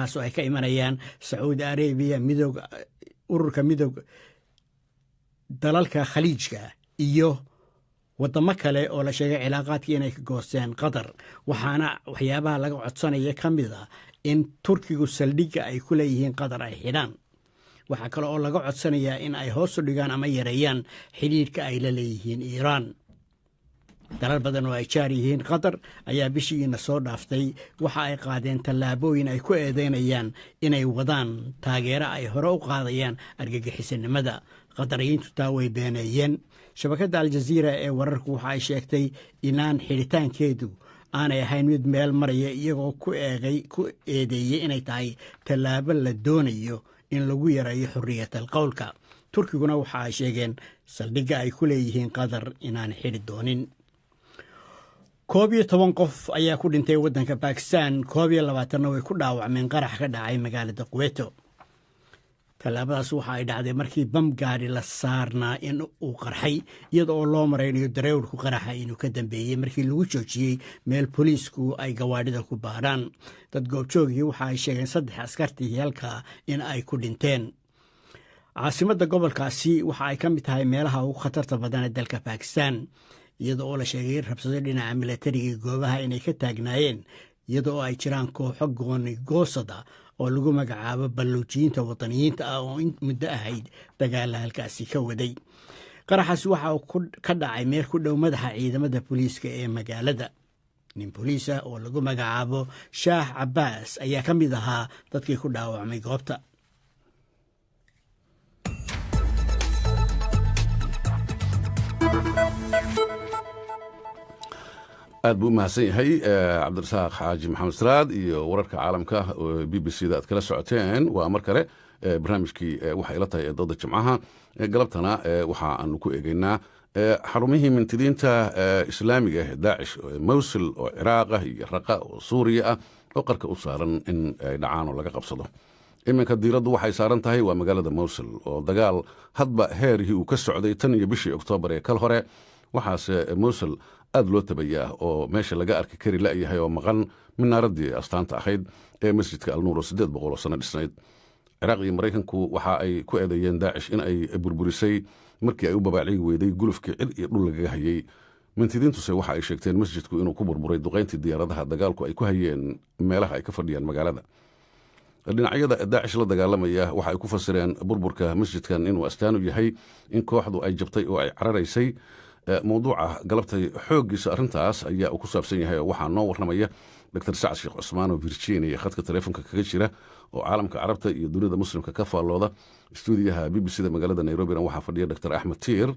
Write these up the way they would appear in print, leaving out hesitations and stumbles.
هاسو أي كإيمانيان سعود أريبيا ميدوغ ururka midowga dalalka khaliijka iyo wadamo kale oo la sheegay cilaaqaadkii inay ka goosteen qatar waxaana waxyaabaha laga codsanaya ka mid ah in turkigu saldhigga ay ku leeyihiin qatar ay xidhaan waxaa kale oo laga codsanayaa in ay hoos u dhigaan ama yareeyaan xidhiidhka ay la leeyihiin iiraan dalal badan oo ay jaar yihiin qatar ayaa bishigiina soo dhaaftay waxa ay qaadeen tallaabooyin ay ku eedeynayaan inay wadaan taageero ay hore u qaadayaan argagixisanimada qatariyiintu taa way beeneeyeen shabakadda aljaziira ee wararku waxa ay sheegtay inaan xidhitaankeedu aanay ahayn mid meel maraya iyagoo ku eedeeyey inay tahay tallaabo la doonayo in lagu yareeyo xorriyatal qowlka turkiguna waxa ay sheegeen saldhigga ay ku leeyihiin qatar inaan xidhi doonin 11 qof ayaa ku dhintay waddanka Pakistan 12 way ku dhaawacmeen qarax ka dhacay magaalada Quweto tallaabadaas waxa ay dhacday markii bam gaari la saarnaa in uu qarxay iyadoo loo maraynayo dareewrku qaraxa inuu ka dambeeyey markii lagu joojiyey meel booliisku ay gawaadhida ku baaraan dad goobjoogii waxa ay sheegeen 3 askartii halka in ay ku dhinteen caasimadda gobolkaasi waxa ay ka mid tahay meelaha ugu khatarta badan ee dalka Pakistan iyadoo la sheegay rabsado dhinaca militariga goobaha inay ka taagnaayeen iyadoo ay jiraan kooxo gooni goosada oo lagu magacaabo balluujiyiinta wadaniyiinta ah oo muddo ahayd dagaalla halkaasi ka waday qaraxaas waxa uu ka dhacay meel ku dhow madaxa ciidamada booliiska ee magaalada nin booliis ah oo lagu magacaabo Shaah Cabbaas ayaa ka mid ahaa dadkii ku dhaawacmay goobta aad buu mahadsan yahay cabdirasaaq xaaji maxamed siraad iyo wararka caalamka oo BBC da aad kala socoteen waa mar kale barnaamijkii waxa ila tahay dooda jimcaha galabtana waxa aanu ku eegaynaa xarumihii mintidiinta islaamiga ee Daesh Mosul oo Ciraaq iyo Raqa oo Suuriya ah oo qarka u saaran in ay dhacaan oo laga qabsado iminka diiraddu waxay saaran tahay waa magaalada Mosul oo dagaal hadba heerihii uu ka socday tan iyo bishii Oktoobar ee kal hore waxaase Mosul aad loo tabayaa oo meesha laga arki kari la yahay oo maqan minaaradii astaanta ahayd ee masjidka Al-Nuur 800 sano dhisnayd Ciraaq iyo Mareykanku waxa ay ku eedeeyeen Daesh in ay burburisay markii ay u babaacay weeday gulufkii cid iyo dhul laga hayay mintidiintuse waxa ay sheegteen masjidku inuu ku burburay duqeyntii diyaaradaha dagaalku ay ku hayeen meelaha ay ka fadhiyaan magaalada dhinacyada Daesh la dagaalamaya waxa ay ku fasireen burburka masjidkan inuu astaan u yahay in kooxdu ay jabtay oo ay cararaysay موضوع قلبتي حوجيس أرنتاس أيها وكسب سنة وحنا ورنمية دكتور سعد الشيخ عثمان وفيرجينيا خدك تليفون ككجرة وعالم كعربته يدور ده مسلم ككفى الله ده استوديوها BBC ده مجلة نيروبي روحها فدية دكتور أحمد تير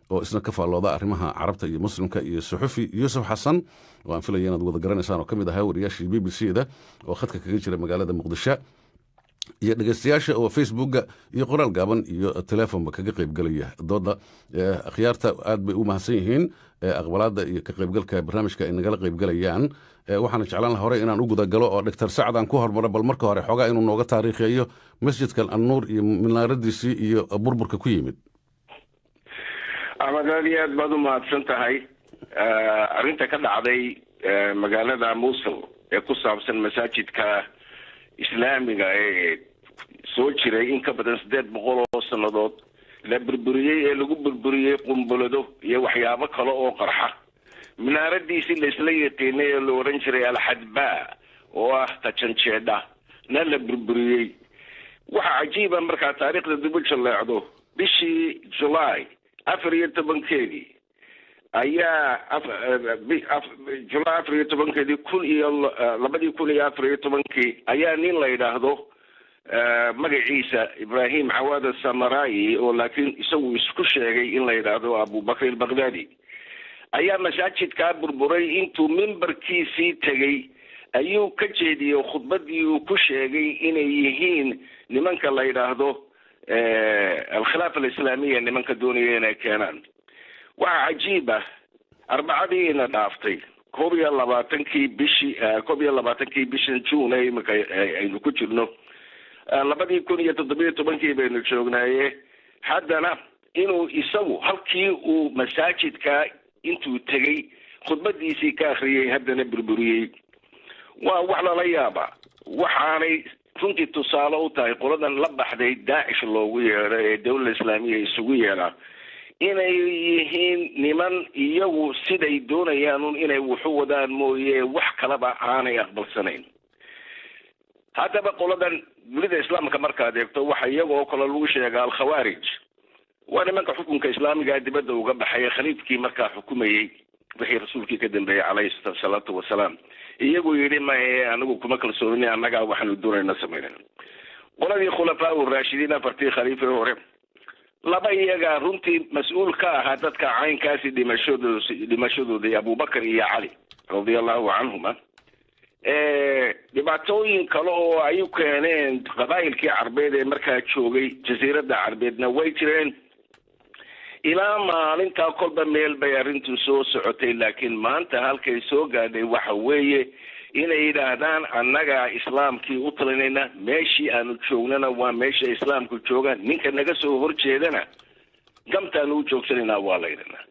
وإسنا كفى الله ده أرمها عربته مسلم كصحفي يوسف حسن وأنفلا ينا دو ذكرنا إنسان وكم ده هاور ياشي BBC ده وخدك ككجرة مجلة مقدشة iyo dhageystayaasha oo Facebook iyo qoraal gaaban iyo telefoonba kaga qayb galaya dooda akhyaarta aad bay u mahadsan yihiin aqbalaada iyo ka qaybgalka barnaamijka ay nagala qayb galayaan waxaan jeclaan lahaa hore inaan u guda galo oo Dr. Sacad aan ku hormaro bal marka hore xogaa inuu nooga taariikhiyo masjidka Al-Nuur iyo minaaradiisii iyo burburka ku yimid aad baad u mahadsan tahay arinta ka dhacday magaalada Mosul ee ku saabsan masaajidka islaamiga ee soo jiray in ka badan 800 oo sanadood la burburiyay ee lagu burburiyay qumbalado iyo waxyaabo kale oo qarxa minaaradiisi la isla yaqaanay ee loo oran jiray al-Hadba oo ah tajanjeeda na la burburiyay waxa cajiib ah marka taariikhda dib u jaleecdo bishii July 14 ayaa July 14 kun iyo 2014 ayaa nin la yiraahdo magaciisa Ibrahim Awad Samarai oo laakiin isagu isku sheegay in la yiraahdo Abu Bakr al-Baghdadi ayaa masaajidka burburay intuu minbarkiisii tagay ayuu ka jeediyay khudbadii uu ku sheegay inay yihiin nimanka la yiraahdo al-Khilaafa al-Islaamiyya nimanka doonaya inay keenaan waxa cajiib ah arbacadiina dhaaftay 12 bishii June aynu ku jirno 2017 baynu joognaaye haddana inuu isagu halkii uu masaajidka intuu tagay khudbadiisii ka akhriyay haddana burburiyay waa wax la yaaba waxaanay runtii tusaale u tahay qoladan la baxday daacish loogu yeedho ee dawladda islaamiya isugu yeedha inay yihiin niman iyagu siday doonayaan inay wuxu wadaan mooye wax kalaba aanay aqbalsanayn. haddaba qoladan dunida islaamka markaad eegto waxa iyagoo kale lagu sheegaa al-khawaarij waa nimanka xukunka islaamiga dibadda uga baxay khaliifkii markaa xukumayay wixii rasuulkii ka dambeeyay calayhi salaatu wasalaam iyagu yidhi ma anigu kuma kalsooni annaga waxaanu doonaynaa sameynaa. qoladii khulafaa ur-raashidiin afartii khaliifii hore laba iyaga runtii mas-uul ka ahaa dadka caynkaasi dhimashadoodii abubakar iyo cali radiallahu canhuma. dhibaatooyin kale oo ay u keeneen qabaa'ilkii carbeed ee markaa joogay jasiiradda carbeedna way jireen ilaa maalintaa kolba meel bay arrintu soo socotay. laakiin maanta halkay soo gaadhay waxa weeye inay yidhaahdaan annagaa islaamkii u talinayna meeshii aanu joognana waa meesha islaamku joogaan ninka naga soo horjeedana gamtaanu u joogsanaynaa waa laydhanaa.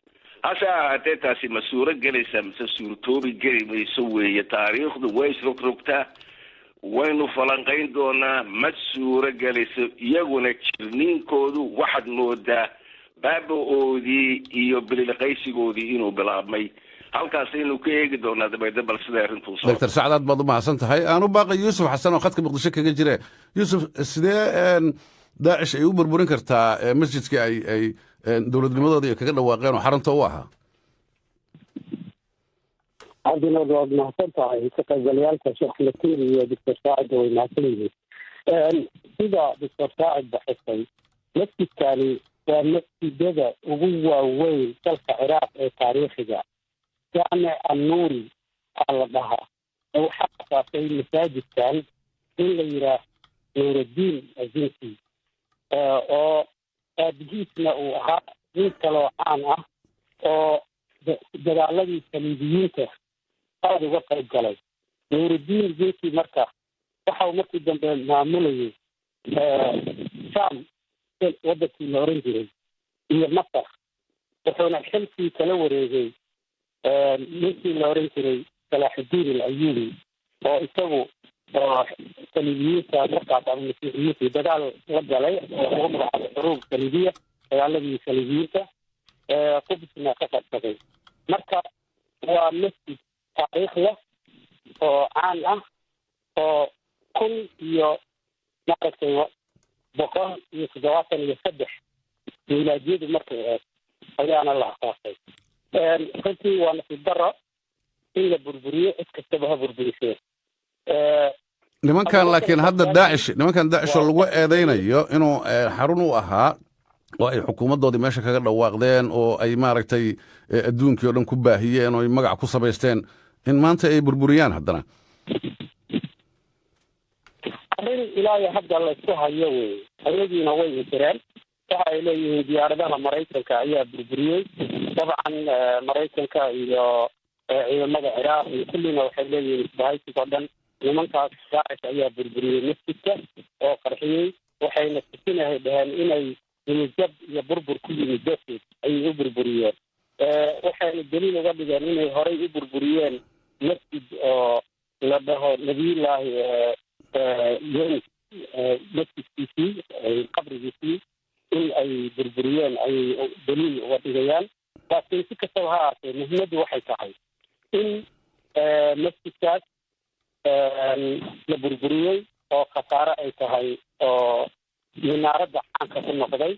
hase ahaatee taasi ma suuro gelaysaa mise suurtoobi geli mayso weeye. taariikhdu way isrogrogtaa waynu falanqayn doonaa ma suuro gelayso. iyaguna jirniinkoodu waxaad moodaa baaba-oodii iyo bililqaysigoodii inuu bilaabmay. halkaasaynu ka eegi doonaa dabeedna bal siday arrintuu soo doctor sacad aad baad u mahadsan tahay. aanu baaqay yuusuf xasan oo khadka muqdisho kaga jire. yuusuf, sidee daacish ay u burburin kartaa masjidkii ay dowladnimadoodii kaga dhawaaqeen oo xarunta u ahaa? cabdinood waad mahadsan tahay. ka qaybgalayaalka sheekh latiin iyo doctor saacid way mahadsan yihiin. sida doctor saacid baxisay masjidkani waa masjidada ugu waaweyn dalka ciraaq ee taariikhiga. jaamic annuuri aa la dhahaa. waxaa asaasay masaajidkan in la yidhaah nuuraddiin azinki oo aabihiisna uu ahaa nin kaloo caan ah oo dagaaladii saliibiyiinta aada uga qayb galay. nuuraddiin azinki marka waxau markii dambe maamulayay sham wadankii la oran jiray iyo masar, wuxuuna xilkii kala wareegay ninkii la oran jiray salaaxudiin al-ayuubi oo isagu saliibiyiinta markaas ama masiixiyiintii dagaal la galay oo ugu magacaabay xuruub saliibiya, dagaaladii saliibiyiinta qudusna ka qabsaday. marka waa masjid taariikh leh oo caan ah oo 1,473 miilaadiyadu markay ahayd ayaana la asaasay. runtii waa nasiib daro in la burburiyo cid kastaba ha burburisee. nimankan laakiin hadda nimankan daacish oo lagu eedaynayo inuu xarun u ahaa oo ay xukuumaddoodii meesha kaga dhawaaqdeen oo ay maaragtay adduunkii oo dhan ku baahiyeen oo ay magac ku samaysteen in maanta ay burburiyaan haddana arrin ilaahay hadda laysku hayo wey. ayagiina way intireen. waxa ay leeyihiin diyaaradaha maraykanka ayaa burburiyey. dabcan maraykanka iyo ciidamada ciraaq iyo kullina waxay leeyihiin isbahaysiga oo dhan nimankaas daacish ayaa burburiyey masjidka oo qarxiyey. waxayna tusinahay dhaheen inay nimijab iyo burbur ku yimid darteed ayay u burburiyeen. waxayna daliil uga dhigeen inay horay u burburiyeen masjid oo la dhaho nabiyullaahi yunus masjidkiisii qabrigiisii in ay burburiyeen ayay daliil uga dhigayaan. laakiin si kastaba ha ahaatee muhiimaddu waxay tahay in masjidkaas la burburiyey oo khasaare ay tahay oo minaaradda caanka ku noqday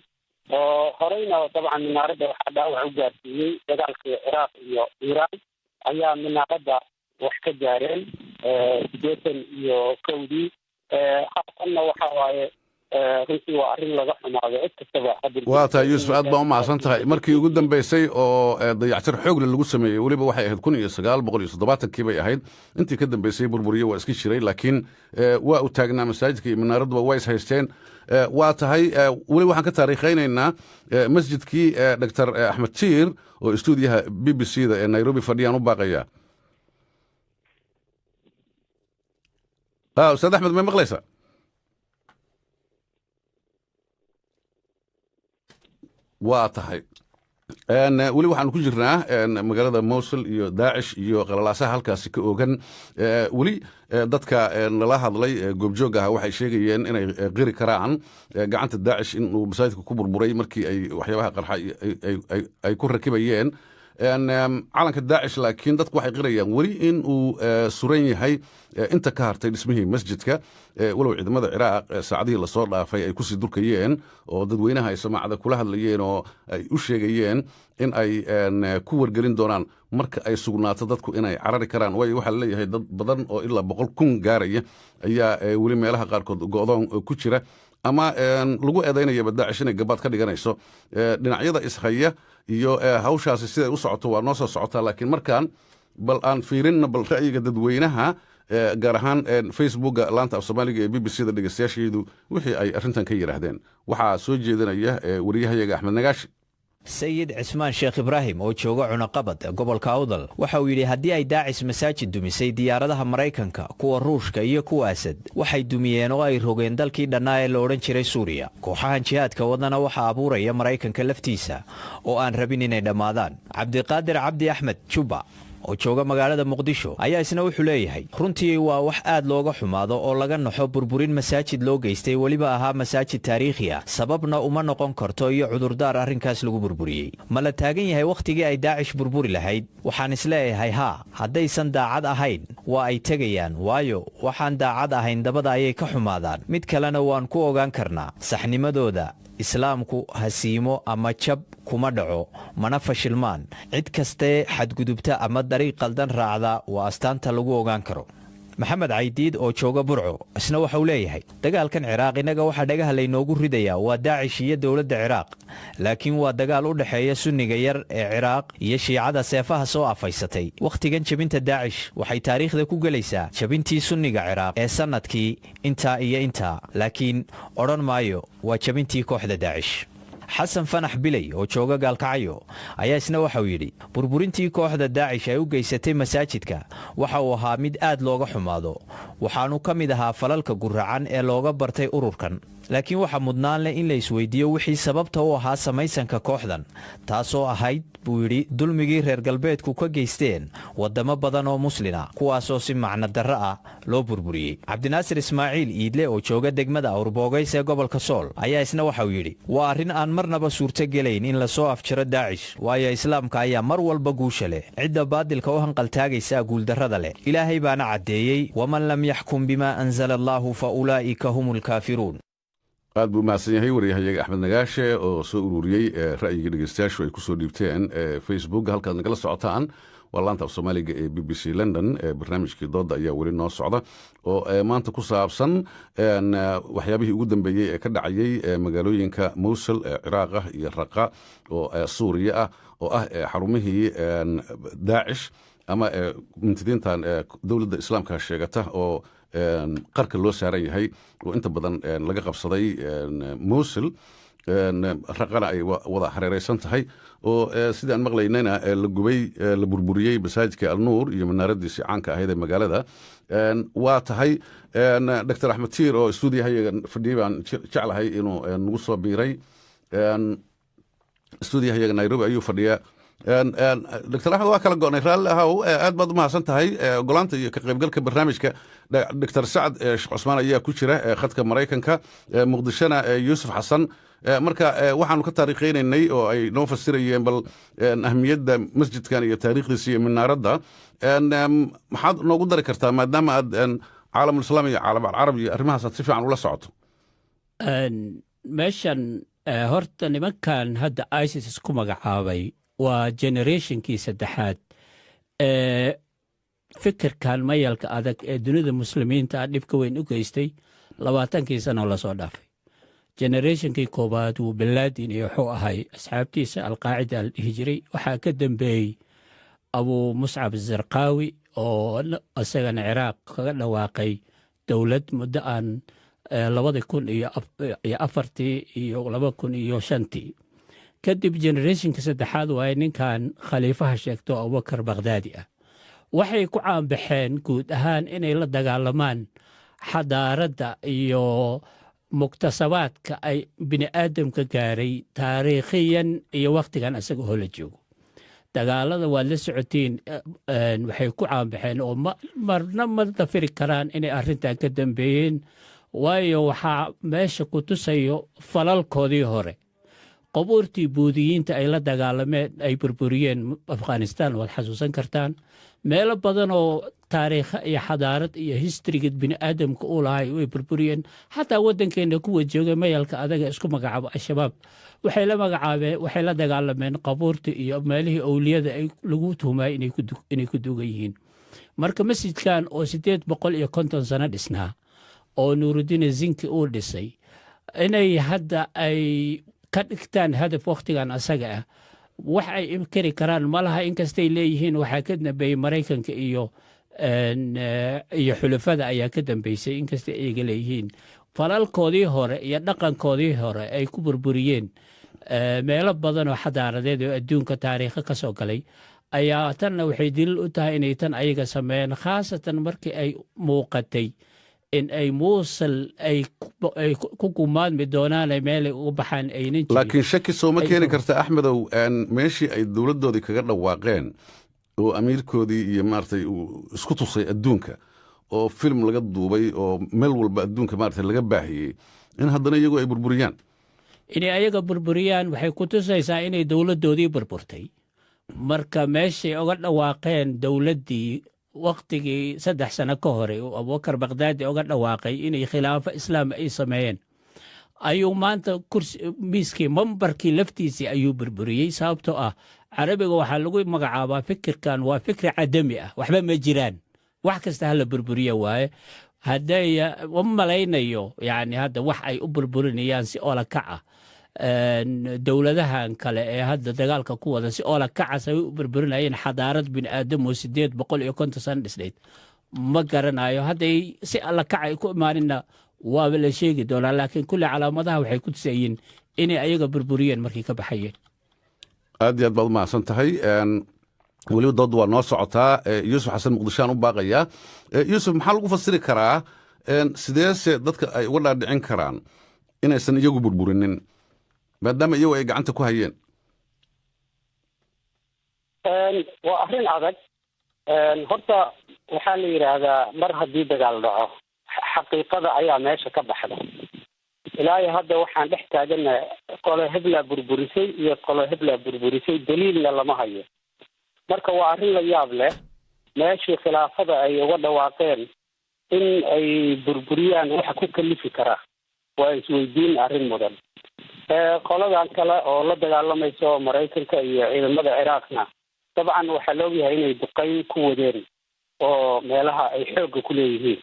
oo horeyna dabcan minaaradda waxaa dhaawac u gaarsiiyey dagaalkii ciraaq iyo iiraan ayaa minaaradda wax ka gaareen 81 haatanna waxa waaye runtii waa arrin laga xumaado cid kastaba. waa tahay yuusuf, aad baa u mahadsan tahay. markii ugu dambeysay oo dayactir xoogle lagu sameeyey weliba waxay ahayd 1970kii bay ahayd. intii ka dambeysay burburiye waa iska jiray, laakiin waa u taagnaa masaajidka iyo minaaradduba waa is haysteen. waa tahay weli waxaan ka taariikhaynaynaa masjidkii doctor axmed tiir oo istuudiyaha b b c da ee nairobi fadhiyaan u baaqaya. ustaad axmed may maqlaysa? waa tahay weli waxaanu ku jirnaa magaalada Mosul iyo Daesh iyo qalalaasaha halkaasi ka oogan weli dadka nala hadlay goobjoog ah waxay sheegayeen inay qiri karaan gacanta Daesh inuu masaajidka ku burburay markii ay waxyaabaha qarxa ay ku rakibayeen calanka Daesh laakiin dadku waxay qirayaan weli in uu suran yahay inta ka hartay dhismihii masjidka walow ciidamada Ciraaq saacadihii la soo dhaafay ay ku sii durkayeen oo dadweynaha ay samaacada kula hadlayeen oo ay u sheegayeen in ay ku wargelin doonaan marka ay sugnaato dadku inay carari karaan way waxa la leeyahay dad badan oo ilaa 100,000 gaaraya ayaa weli meelaha qaarkood go'doon ku jira ama lagu eedaynaya Daesh inay gabaad ka dhiganayso dhinacyada ishaya iyo hawshaasi siday u socoto waa noo soo socotaa laakiin markaan bal aan fiirinna bal ra'yiga dadweynaha gaar ahaan Facebooka laanta af Soomaaliga ee BBC-da dhageystayaasheedu wixii ay arrintan ka yiraahdeen waxaa soo jeedinaya wariyahayaga Axmed Nagaash sayid cismaan sheekh ibraahim oo jooga cunaqabad gobolka awdal waxa uu yidhi haddii ay daacis masaajid dumisay diyaaradaha maraykanka kuwa ruushka iyo kuwa asad waxay dumiyeen oo ay rogeen dalkii dhannaa ee la odhan jiray suuriya kooxahan jihaadka wadana waxaa abuuraya maraykanka laftiisa oo aan rabin inay dhammaadaan cabdiqaadir cabdi axmed juba oo jooga magaalada muqdisho ayaa isna wuxuu leeyahay runtii waa wax aad looga xumaado oo laga naxo burburin masaajid loo geystay weliba ahaa masaajid taariikhi ah sababna uma noqon karto iyo cudurdaar arrinkaas lagu burburiyey ma la taagan yahay wakhtigii ay daacish burburi lahayd waxaan isleeyahay haa haddaysan daacad ahayn waa ay tegayaan waayo waxaan daacad ahayn dabada ayay ka xumaadaan mid kalena waan ku ogaan karnaa saxnimadooda islaamku hasiimo ama jab kuma dhaco mana fashilmaan cid kastee xadgudubta ama dariiq qaldan raacda waa astaanta lagu ogaan karo maxamed caydiid oo jooga burco isna waxa uu leeyahay dagaalkan ciraaq inaga waxa dhagaha laynoogu ridayaa waa daacish iyo dowladda ciraaq laakiin waa dagaal u dhaxeeya sunniga yar ee ciraaq iyo shiicada seefaha soo afaysatay wakhtigan jabinta daacish waxay taariikhda ku gelaysaa jabintii sunniga ciraaq ee sannadkii intaa iyo intaa laakiin odhan maayo waa jabintii kooxda daacish xasan fanax bilay oo jooga gaalkacyo ayaa isna waxa uu yidhi burburintii kooxda daacish ay u geysatay masaajidka waxa uu ahaa mid aad looga xumaado waxaanu ka mid ahaa falalka guracan ee looga bartay ururkan laakiin waxa mudnaan leh in la isweydiiyo wixii sababta u ahaa samaysanka kooxdan taasoo ahayd buu yidhi dulmigii reer galbeedku ka geysteen waddamo badan oo muslina kuwaasoo si macno darro ah loo burburiyey cabdinaasir ismaaciil iidle oo jooga degmada awrboogays ee gobolka sool ayaa isna waxa uu yidhi waa arrin aan marnaba suurto gelayn in la soo afjaro daacish waayo islaamka ayaa mar walba guusha leh cidda baadilka u hanqaltaagaysa guuldarrada leh ilaahay baana caddeeyey waman lam yaxkum bimaa anzala allaahu fa ulaa'ika hum ulkaafiruun aad buu mahadsan yahay wariyahayaga axmed nagaashe oo soo ururiyey ra'yigii dhegeystayaashu ay ku soo dhiibteen Facebook halkaad nagala socotaan waa laanta af Soomaaliga ee BBC London barnaamijkii dooda ayaa weli noo socda oo maanta ku saabsan waxyaabihii ugu dambeeyey ee ka dhacayay magaalooyinka Mosul Ciraaq iyo Raqqa oo Suuriya ah oo ah xarumihii Daesh ama muntidiintan dowladda islaamka sheegata oo qarka loo saaran yahay oo inta badan laga qabsaday Mosul raqana ay wada hareeraysan tahay oo sidaan maqlaynayna la gubay la burburiyey masaajidka Al-Nuur iyo manaaraddiisii caanka ahayd ee magaalada waa tahay Dr. Axmed Tiir oo stuudiyahayaga fadhiyay baan jeclahay inuu nagu soo biiray stuudiyahayaga Nairobi ayuu fadhiyaa Dr. Axmed waa kala go'nay raalli ahow aad baad u mahadsan tahay ogolaanta iyo ka qaybgalka barnaamijka Dr. Sacad Sheekh Cusmaan ayaa ku jira khadka Maraykanka Muqdishona Yuusuf Xasan marka waxaanu ka taariikheynay oo ay noo fasirayeen bal ahmiyadda masjidkan iyo taariikhdiisa iyo minaaradda maxaad noogu dari kartaa maadaama aad caalamul islaam iyo caalam carab iyo arrimahaas aad si fiican ula socoto meeshan horta nimankan hadda ISIS isku magacaabay waa generationkii saddexaad fikirkan mayalka adag ee dunida muslimiinta dhibka weyn u geystay 20 sano la soo dhaafay generationkii koobaad uu bilaadin iyo wuxuu ahay asxaabtiisa alqaacida la dhihi jiray waxaa ka dambeeyey abu muscab zarqaawi oo asagana ciraaq kaga dhawaaqay dowlad muddo aan 2004 iyo 2005 kadib generationka saddexaad waa ninkan khaliifaha sheegto abubakar bakhdaadi ah waxay ku caanbaxeen guud ahaan inay la dagaalamaan xadaaradda iyo muktasabaadka ay bini aadamka gaaray taariikhiyan iyo wakhtigan isaga oo la joogo dagaalada waad la socotiin waxay ku caanbaxeen oo marna ma dafiri karaan inay arrintan ka dambeeyeen waayo waxaa meesha ku tusayo falalkoodii hore qabuurtii buudiyiinta ay la dagaalameen ay burburiyeen afghanistan waad xasuusan kartaan meelo badan oo taariikha iyo xadaarad iyo historyga bini aadamka u lahay way burburiyeen xataa waddankeena kuwa joogay mayalka adaga isku magacaabo al-shabaab waxay la dagaalameen qabuurta iyo meelihii awliyada ay lagu tuhmay inay ku duugan yihiin marka masjidkan oo 850 sano dhisnaa oo nuuruddin zinki uu dhisay inay hadda ay ka dhigtaan hadaf wakhtigan asaga ah wax ay imkari karaan malaha inkastay leeyihiin waxaa ka dambeeyey maraykanka iyo xulafada ayaa ka dambeysay inkastay iyaga leeyihiin falalkoodii hore iyo dhaqankoodii hore ay ku burburiyeen meelo badan oo xadaaradeed oo adduunka taariikha ka soo galay ayaa tanna waxay daliil u tahay inay tan ayaga sameeyeen khaasatan markii ay muuqatay in ay Muusul ay ku gumaadmi doonaan meelay uga baxaan aynan jirin laakiin shaki soo ma keeni karta Axmedow meeshii ay dawladoodii kaga dhawaaqeen oo amiirkoodii iyo maartay isku tusay adduunka oo film laga duubay oo meel walba adduunka maartay laga baahiyay in haddana iyagu ay burburiyaan inay ayaga burburiyaan waxay ku tusaysaa inay dawladoodii burburtay marka meeshay uga dhawaaqeen dawladdii waqtigii 3 sano ka hore oo Abubakar Baghdadi uga dhawaaqay inay khilaafo islaam ay sameeyeen ayuu maanta miiskii mambarkii laftiisii ayuu burburiyey sababtoo ah carabiga waxaa lagu magacaabaa fikirkan waa fikri cadami ah waxba ma jiraan wax kasta hala burburiya waaye hadday malaynayo yani hadda wax ay u burburinayaan si oola kaca dawladahan kale ee hadda dagaalka ku wada si oola kaca ay u burburinayeen xadaarad bini aadam oo 850 sano dhisnayd ma garanayo hadday si alla kaca ay ku imaanina waaba la sheegi doonaa laakiin kulli calaamadaha waxay ku tusayeen inay ayaga burburiyeen markii ka baxayeen aad iyo aad baad umahadsan tahay weliba dood waa noo socotaa yuusuf xasan muqdishaan u baaqayaa yuusuf maxaa lagu fasiri karaa sideese dadka ay uga dhaadhicin karaan inaysan iyagu burburinin maadaama iyagu ay gacanta ku hayeen waa arrin adag horta waxaa la yidhaahdaa mar haddii dagaal dhaco xaqiiqada ayaa meesha ka baxda ilaa hadda waxaan dhex taagana qolo hebla burburisay iyo qolo hebla burburisay daliilna lama hayo marka waa arrin la yaab leh meeshii khilaafada ay uga dhawaaqeen in ay burburiyaan waxa ku kalifi karaa waa isweydiin arrin mudan qoladan kale oo la dagaalamayso maraykanka iyo ciidamada ciraaqna dabcan waxaa loogyahay inay duqayn ku wadeen oo meelaha ay xoogga ku leeyihiin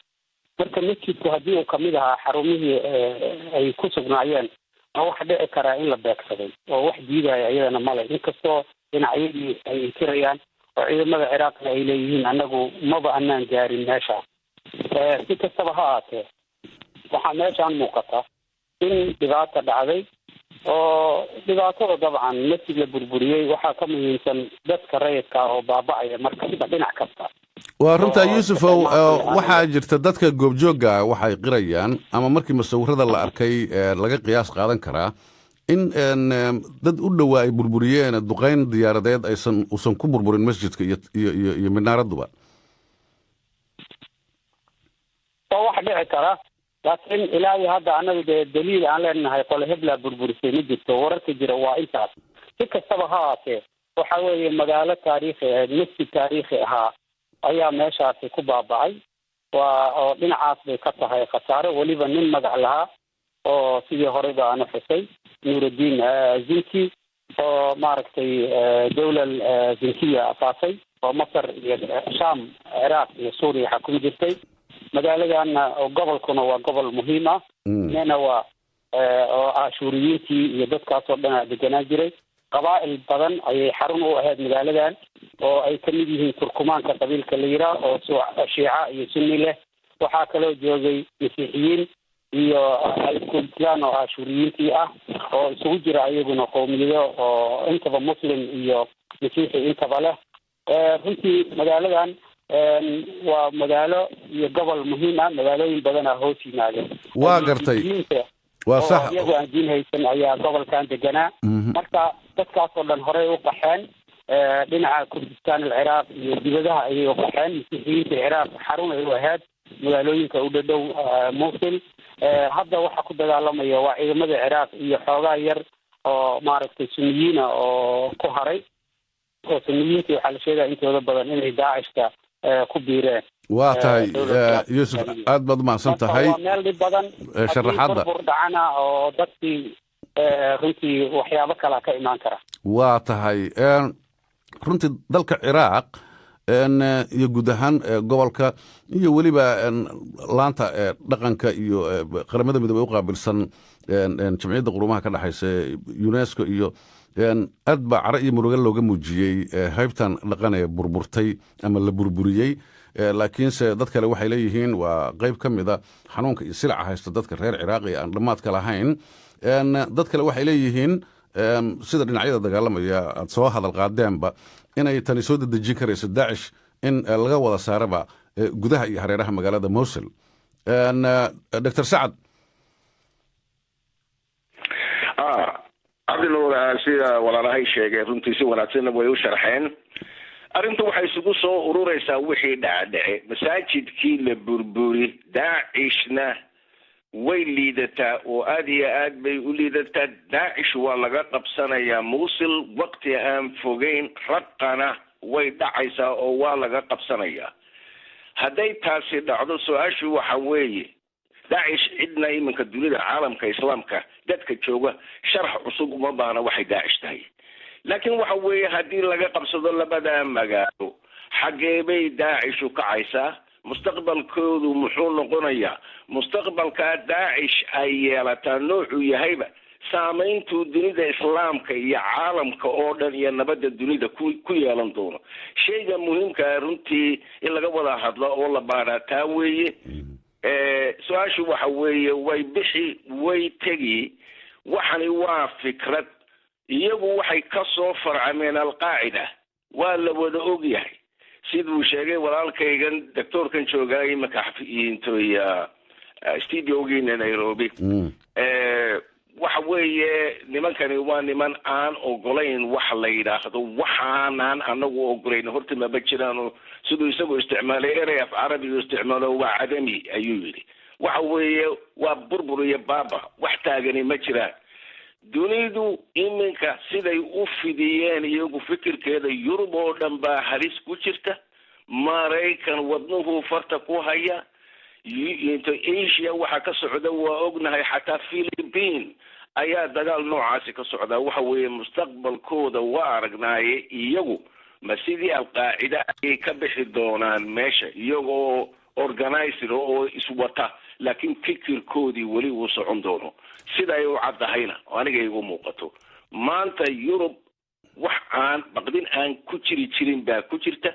marka masjidku haddii uu kamid ahaa xarumihii ay ku sugnaayeen waa wax dhici karaa in la beegsaday oo wax diidaya iyadana male inkastoo dhinacyadii ay inkirayaan oo ciidamada ciraaqna ay leeyihiin annagu maba anaan gaarin meesha si kastaba ha ahaatee waxaa meeshaan muuqata in dhibaata dhacday oo dhibaatada dabcan masjid la burburiyey waxaa ka muhiimsan dadka rayidka oo baaba'aya markasta dhinac kasta waa runtaa yuusufow waxaa jirta dadka goobjoogga waxay qirayaan ama markii masawirada la arkay laga qiyaas qaadan karaa in dad u dhowaa ay burburiyeen duqayn diyaaradeed uusan ku burburin masjidka iyo minaaraduba waa wax dhici kara laakiin ilaa iyo hadda annagu dee daliil aan leenahay qole hebla burburisay ma jirto wararka jira waa intaas si kastaba ha ahaatee waxa weeye magaalo taariikhi ahayd masjid taariikhi ahaa ayaa meeshaasi ku baaba'ay oo dhinacaas bay ka tahay khasaare weliba nin magac lahaa oo sidii horeyba aanu xusay nuuruddin zinki oo maaragtay dawlal zinkiya asaasay oo masar iyo shaam ciraaq iyo suuriya xakumi jirtay magaaladanna gobolkuna waa gobol muhiim ah nina waa oo cashuuriyiintii iyo dadkaasoo dhan deganaan jiray qabaa'il badan ayay xarun u ahayd magaaladan oo ay ka mid yihiin turkumaanka qabiilka la yidhaah oo shiica iyo sunni leh waxaa kaloo joogay masiixiyiin iyo alkultlan oo cashuuriyiintii ah oo isugu jira iyaguna qowmiyado oo intaba muslim iyo masiixi intaba leh runtii magaaladan waa magaalo iyo gobol muhiim ah magaalooyin badan ah hoos yimaadeen waa gartay وصح iyagu aan diin haysan ayaa gobolkan deganaa marka dadkaasoo dhan horey u qaxeen dhinaca Kurdistaan Ciraaq iyo dibadaha ayay u qaxeen masiixiyiinta Ciraaq xarun ay u ahayd magaalooyinka u dhow Mosul hadda waxa ku dagaalamaya waa ciidamada Ciraaq iyo xoogaa yar oo maaragtay Sunniyiin oo ku haray oo Sunniyiinta waxa la sheegaa intooda badan inay Daacishka ku biireen waa tahay Yuusuf aad baad mahadsan tahay meel dhib badan sharaxaadda dhacana oo dadkii runtii waxyaabo kale ka imaan kara waa tahay runtii dalka Ciraaq iyo guud ahaan gobolka iyo weliba laanta dhaqanka iyo qaramada midoobay u qaabilsan jamciyadda qurumaha ka dhaxaysa UNESCO iyo aad baa cara iyo murugo looga muujiyey haybtan dhaqan ee burburtay ama la burburiyey laakiinse dad kale waxay leeyihiin waa qayb ka mida xanuunka iyo silaca haysta dadka reer Ciraaq ee aan dhammaadka lahayn dad kale waxay leeyihiin sida dhinacyada dagaalamaya aad soo hadal qaadeenba inay tani soo dedejin karayso Daesh in laga wada saaraba gudaha iyo hareeraha magaalada Mosul Dr. Saad cabdinuur sida walaalahay sheegay runtii si wanaagsan way u sharxeen arrintu waxay isugu soo ururaysaa wixii dhacay masaajidkii la burburi Daeshna way liidataa oo aad iyo aad bay u liidataa Daesh waa laga qabsanayaa Mosul waqti aan fogeyn raqana way dhacaysaa oo waa laga qabsanayaa hadday taasi dhacdo su'aashu waxa weeye Daesh cidna iminka dunida caalamka islaamka dadka jooga sharax cusub uma baahna waxay Daesh tahay laakiin waxa weeye haddii laga qabsado labada magaalo xagee bay Daesh u kacaysaa mustaqbalkoodu muxuu noqonayaa mustaqbalka Daesh ay yeelataa noocu yahayba saamayntu dunida islaamka iyo caalamka oo dhan iyo nabadda dunida ku yeelan doono shayga muhiimka runtii in laga wada hadlo oo la baarataa weeye su'aashu waxa weeye way bixi way tegi waxani waa fikrad iyagu waxay ka soo farcameen al-qaacida waa la wada ogyahay siduu sheegay walaalkaygan doctorkan joogay makaxfiintoya studiogeena Nairobi waxa weeye nimankani waa niman aan ogolayn wax la yiraahdo waxaanan anagu ogolayn horta ma jiraan sidoo isagu isticmaalay erey af carabi isticmaalo waa cadami ayuu yiri waxa weeye waa burbur iyo baaba wax taagani ma jiraan dunidu iminka siday u fidiyeen iyagu fikirkeeda Yurub oo dhan baa halis ku jirta Mareykan wadnuhu farta ku haya inta Asia waxa ka socda waa ognahay xataa Philippines ayaa dagaal noocaasi ka socda waxa weeye mustaqbalkooda waa aragnaaye iyagu ma sidii al-qaacida ay ka bixi doonaan meesha iyagoo organizer oo iswata laakiin fikirkoodii wali uu socon doono sida ay u cadahayna aniga igu muuqato maanta Yurub wax aan baqdin aan ku jirin baa ku jirta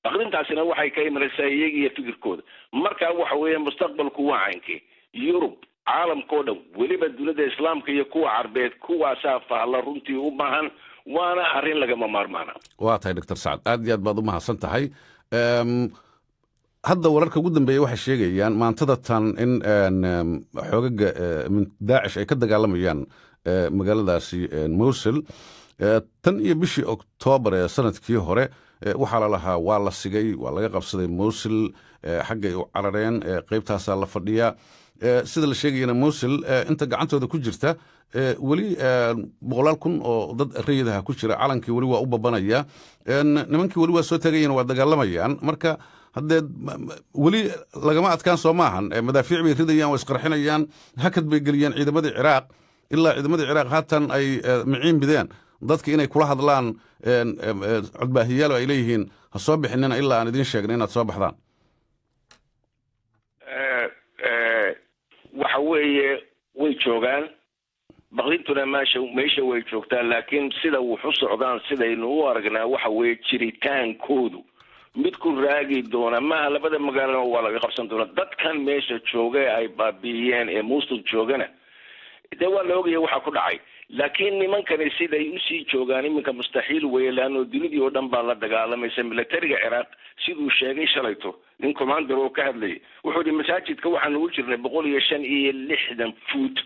baqdintaasina waxay ka imanaysaa iyaga iyo fikirkooda marka waxa weeye mustaqbalku waa caankee Yurub caalamkoo dhan weliba dunida islaamka iyo kuwa carbeed kuwaasaa faala runtii u baahan waana arrin lagama maarmaana waa tahay Dr. Saad aad iyo aad baad u mahadsan tahay hadda wararka ugu dambeeya waxay sheegayaan maantada tan in xoogaga Daesh ay ka dagaalamayaan magaaladaasi Mosul tan iyo bishii Oktoobar ee sanadkii hore waxaa la lahaa waa la sigay waa laga qabsaday Mosul xaggay u carareen qaybtaasaa la fadhiyaa sida la sheegayana Mosul inta gacantooda ku jirta weli boqolaal kun oo dad rayidah ku jira calankii weli waa u babanaya nimankii weli waa soo taagayeen waa dagaalamayaan marka haddee weli lagama adkaan soo maahan madaafiic bay ridayaan waa isqarxinayaan hakad bay geliyaan ciidamadii Ciraaq ilaa ciidamadii Ciraaq haatan ay miciin bideen dadka inay kula hadlaan codbaahiyaal ay leeyihiin ha soo bixinina ilaa aan idin sheegna inaad soo baxdaan waxa weeye way joogaan baqdintuna meesha way joogtaa laakiin sida wuxuu socdaan sidaynu u aragnaa waxa weeye jiritaankoodu mid ku raagi doona maaha labada magaalo waa laga qabsan doona dadkan meesha jooga ay baabiiyeen ee Mosul joogana de waa la ogyahay waxa ku dhacay laakiin nimankani siday u sii joogaan iminka mustaxiil weeye laano dunidii oo dhan baa la dagaalamaysa militariga Ciraaq siduu sheegay shalayto nin commander oo ka hadlay wuxuu yiri masaajidka waxaan ugu jirnay 165 foot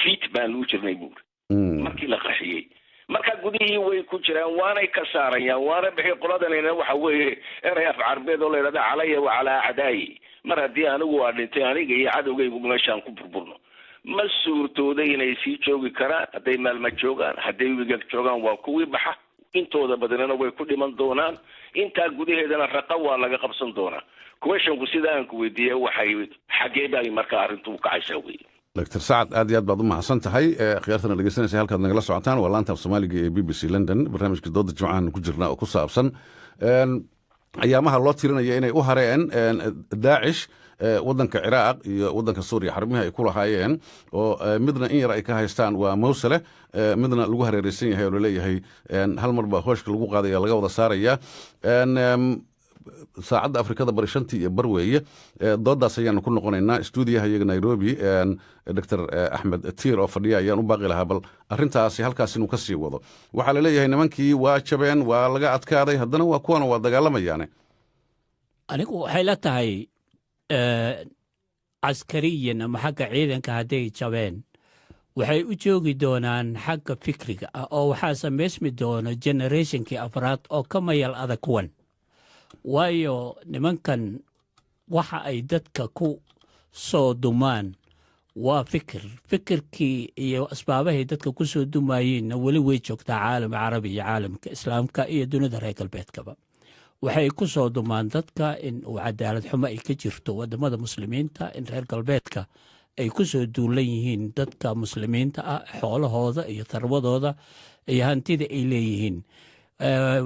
fiit baan u jirnay buuri markii la qaxiyey marka gudihii way ku jiraan waanay ka saarayaan waana bixi qoladanina waxa weeye eray af carbeed oo leedahay calaya wa calaa acdaayi mar haddii anigu waa dhintay aniga iyo cadowgaygu meeshaan ku burburno ma suurtooda inay sii joogi karaan hadday maalma joogaan hadday wigag joogaan waa kuwii baxa intooda badanina way ku dhiman doonaan intaa gudaheedana raqa waa laga qabsan doonaa questionku sida aan ku weydiiyey waxay xagee bay markaa arrintu u kacaysaa wey دكتور سعد aad iyo aad baad u mahadsan tahay khiyaartana dhegeysanaysa halkaad nagala socotaan waa laanta af Soomaaliga ee BBC London barnaamijka dooda jimcahan ku jirnaa oo ku saabsan ayaamaha loo tirinaya inay u hareen Daesh wadanka Ciraaq iyo wadanka Suuriya xarumaha ay ku lahaayeen oo midna in yar ay ka haystaan waa Mosul midna lagu hareeraysan yahay oo leeyahay hal mar baa hooshka lagu qaadaya laga wada saaraya saacadda afrikada bari shantii iyo bar weeye doodaas ayaanu ku noqonaynaa stuudiyaha iyaga Nairobi Dr. Axmed Tiir oo fadhiya ayaan u baaqi lahaa bal arrintaasi halkaas inuu ka sii wado waxaa la leeyahay nimankii waa jabeen waa laga adkaaday haddana waa kuwana waa dagaalamayaane anigu waxay la tahay caskariyan ama xagga ciidanka hadday jabeen waxay u joogi doonaan xagga fikriga ah oo waxaa samaysmi doona generationkii afraad oo ka mayal adag kuwan waayo nimankan waxa ay dadka ku soo dumaan waa fikirkii iyo asbaabahay dadka ku soo dumaayeenna weli way joogtaa caalam carabi iyo caalamka islaamka iyo dunida reer galbeedkaba waxay ku soo dumaan dadka in uu cadaalad xumo ay ka jirto wadamada muslimiinta in reer galbeedka ay ku soo duulan yihiin dadka muslimiinta ah xoolahooda iyo tarwadooda iyo hantida ay leeyihiin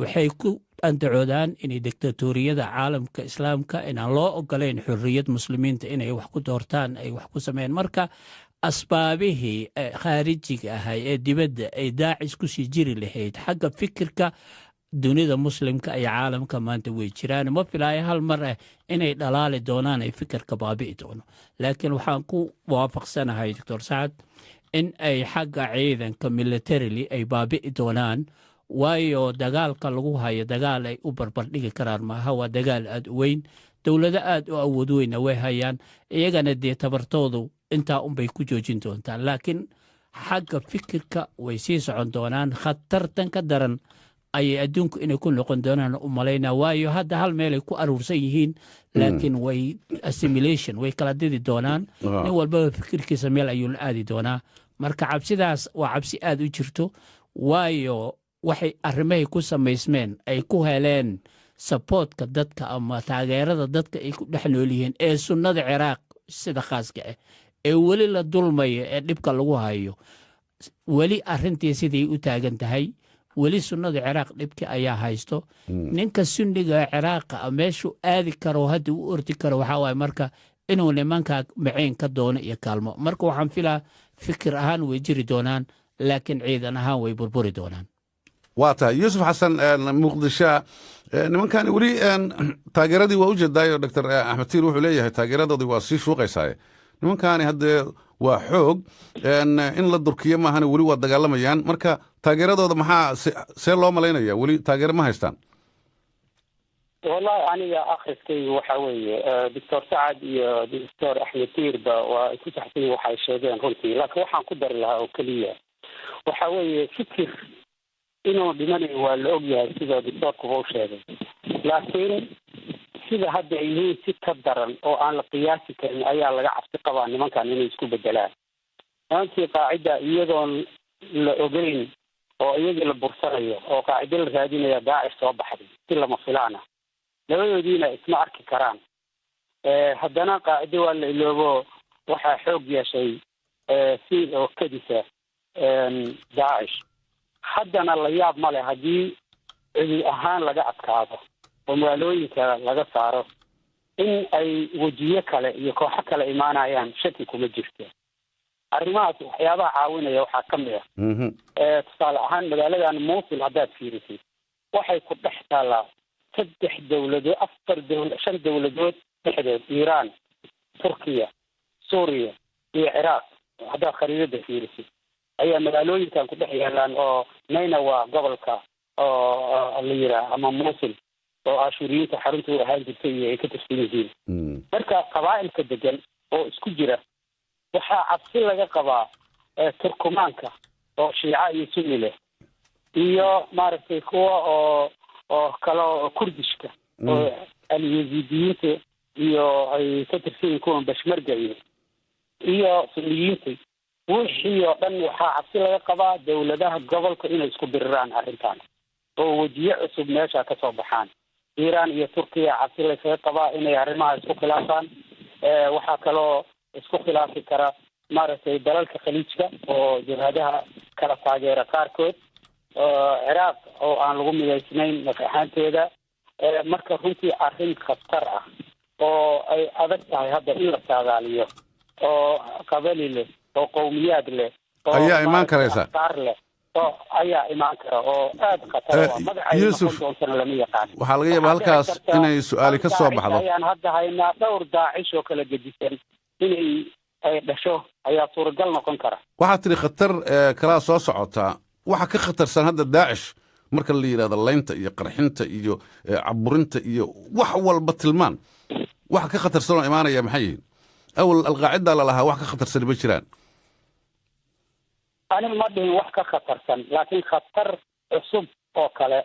waxay ku andacoodaan inay diktatoriyada caalamka islaamka inaan loo ogolayn xurriyad muslimiinta inay wax ku doortaan ay wax ku sameeyaan marka asbaabihii khaarijiga ahay ee dibadda ay daacis ku sii jiri lahayd xagga fikirka dunida muslimka iyo caalamka maanta way jiraan ma filaayo hal mar ah inay dhalaali doonaan ay fikirka baabi'i doono laakiin waxaan ku waafaqsanahay Dr. Sacad in ay xagga ciidanka militarily ay baabi'i doonaan waayo dagaalka lagu hayo dagaal ay u barbardhigi karaan maaha waa dagaal aad u weyn dowlado aad u awood weyna way hayaan iyagana dee tabartoodu intaa unbay ku joojin doontaan laakiin xagga fikirka way sii socon doonaan khatartan ka daran ayay adduunku inay ku noqon doonaan u malaynaa waayo hadda hal meel ay ku aruursan yihiin laakiin way assimilation way kala didi doonaan nin walbaba fikirkiisa meel ayuu la aadi doonaa marka cabsidaas waa cabsi aad u jirto waayo waxay arrimahay ku samaysmeen ay ku heleen supportka dadka ama taageerada dadka ay ku dhex nool yihiin ee sunnada Ciraaq sida khaaska ah ee weli la dulmayo ee dhibka lagu hayo weli arrintii sidii u taagan tahay weli sunnada Ciraaq dhibka ayaa haysto ninka sunniga Ciraaqa meeshu aadi karo hadda u ordi karo waxa waay marka inuu nimanka maceen ka doono iyo kaalmo marka waxaan filaa fikir ahaan way jiri doonaan laakiin ciidan ahaan way burburi doonaan واتا يوسف حسن مقدشة nimankan weli taageeradii waa u jeedaayo Dr. Axmed Tiir wuxuu leeyahay taageeradoodii waa sii shuuqaysaa nimankani hadda waa xoog in la durkiyo maahan weli waa dagaalamayaan marka taageeradooda maxaa see loo malaynaya weli taageero ma haystaan والله أنا أخذتي وحوي دكتور سعد يا دكتور أحمد تير وكتحتي وحي شيئين هنتي لكن وحن قدر لها وكلية وحوي فكر إنه بمني والأوجه سيدا دكتور كهو شيئين لكن سيدا هذا إليه ستة درن أو أن القياسي كان أيها لغا عفتي قواني من كان إنه يسكو بدلان أنت قاعدة إيضاً الأوجين أو إيضاً البرسانية أو قاعدة الهادين يا داعش صباحدي كل مصيلانا labadoodiina isma arki karaan haddana qaacidi waa la iloobo waxaa xoog yeeshay si oo kadisa daacish haddana la yaab male haddii cidi ahaan laga adkaado oo magaalooyinka laga saaro in ay wejiyo kale iyo kooxo kale imaanayaan shaki kuma jirto arrimahaas waxyaabaha caawinaya waxaa ka mid ah tusaale ahaan magaaladan Mosul haddaad fiirisid waxay ku dhex taalaa saddex dowladood afar dowlad shan dowladood dhexdeed Iiraan Turkiya Suuriya iyo Ciraaq hadda khariidada fiirisid ayaa magaalooyinkan ku dhex yaalaan oo nayna waa gobolka oo la yiraahdo ama Mosul oo Ashuriyiinta xarunta u ahaan jirtay ay ka tirsan yihiin marka qabaa'ilka degan oo isku jira waxaa cabsi laga qabaa turkumaanka oo shiica iyo sunni leh iyo maaragtay kuwa oo kale oo kurdishka oo alyaziidiyiinta iyo ay ka tirsan yihiin kuwan bashmarga iyo sunniyiinta wixii oo dhan waxaa cabsi laga qabaa dowladaha gobolka inay isku biriraan arrintan oo wejiye cusub meesha ka soo baxaan iiraan iyo turkiya cabsi laysaga qabaa inay arrimaha isku khilaafaan waxaa kaloo isku khilaafi kara maaragtay dalalka khaliijka oo jabhadaha kala taageera qaarkood ciraaq oo aan lagu midaysnayn naf ahaanteeda marka runtii arrin khatar ah oo ay adag tahay hadda in la saadaaliyo oo qabali leh oo qowmiyaad leh ayaa imaan karaysa qaar leh oo ayaa imaan kara oo aad khatar ah magaca Yuusuf doontana lama yaqaan waxa laga yaabaa halkaas inay su'aali ka soo baxdo ayaan hadda haynaa dhowr daacish oo kala gedisan inay ay dhasho ayaa suuragal noqon kara waxaa tiri khatar kala soo socota waxa ka khatarsan hadda daacish marka la yiraahdo laynta iyo qarxinta iyo caburinta iyo wax walba tilmaan waxa ka khatarsan oo imaanaya maxay yihiin awal alqaacida la lahaa wax ka khatarsan ma jiraan aniga ma dhihin wax ka khatarsan laakiin khatar cusub oo kale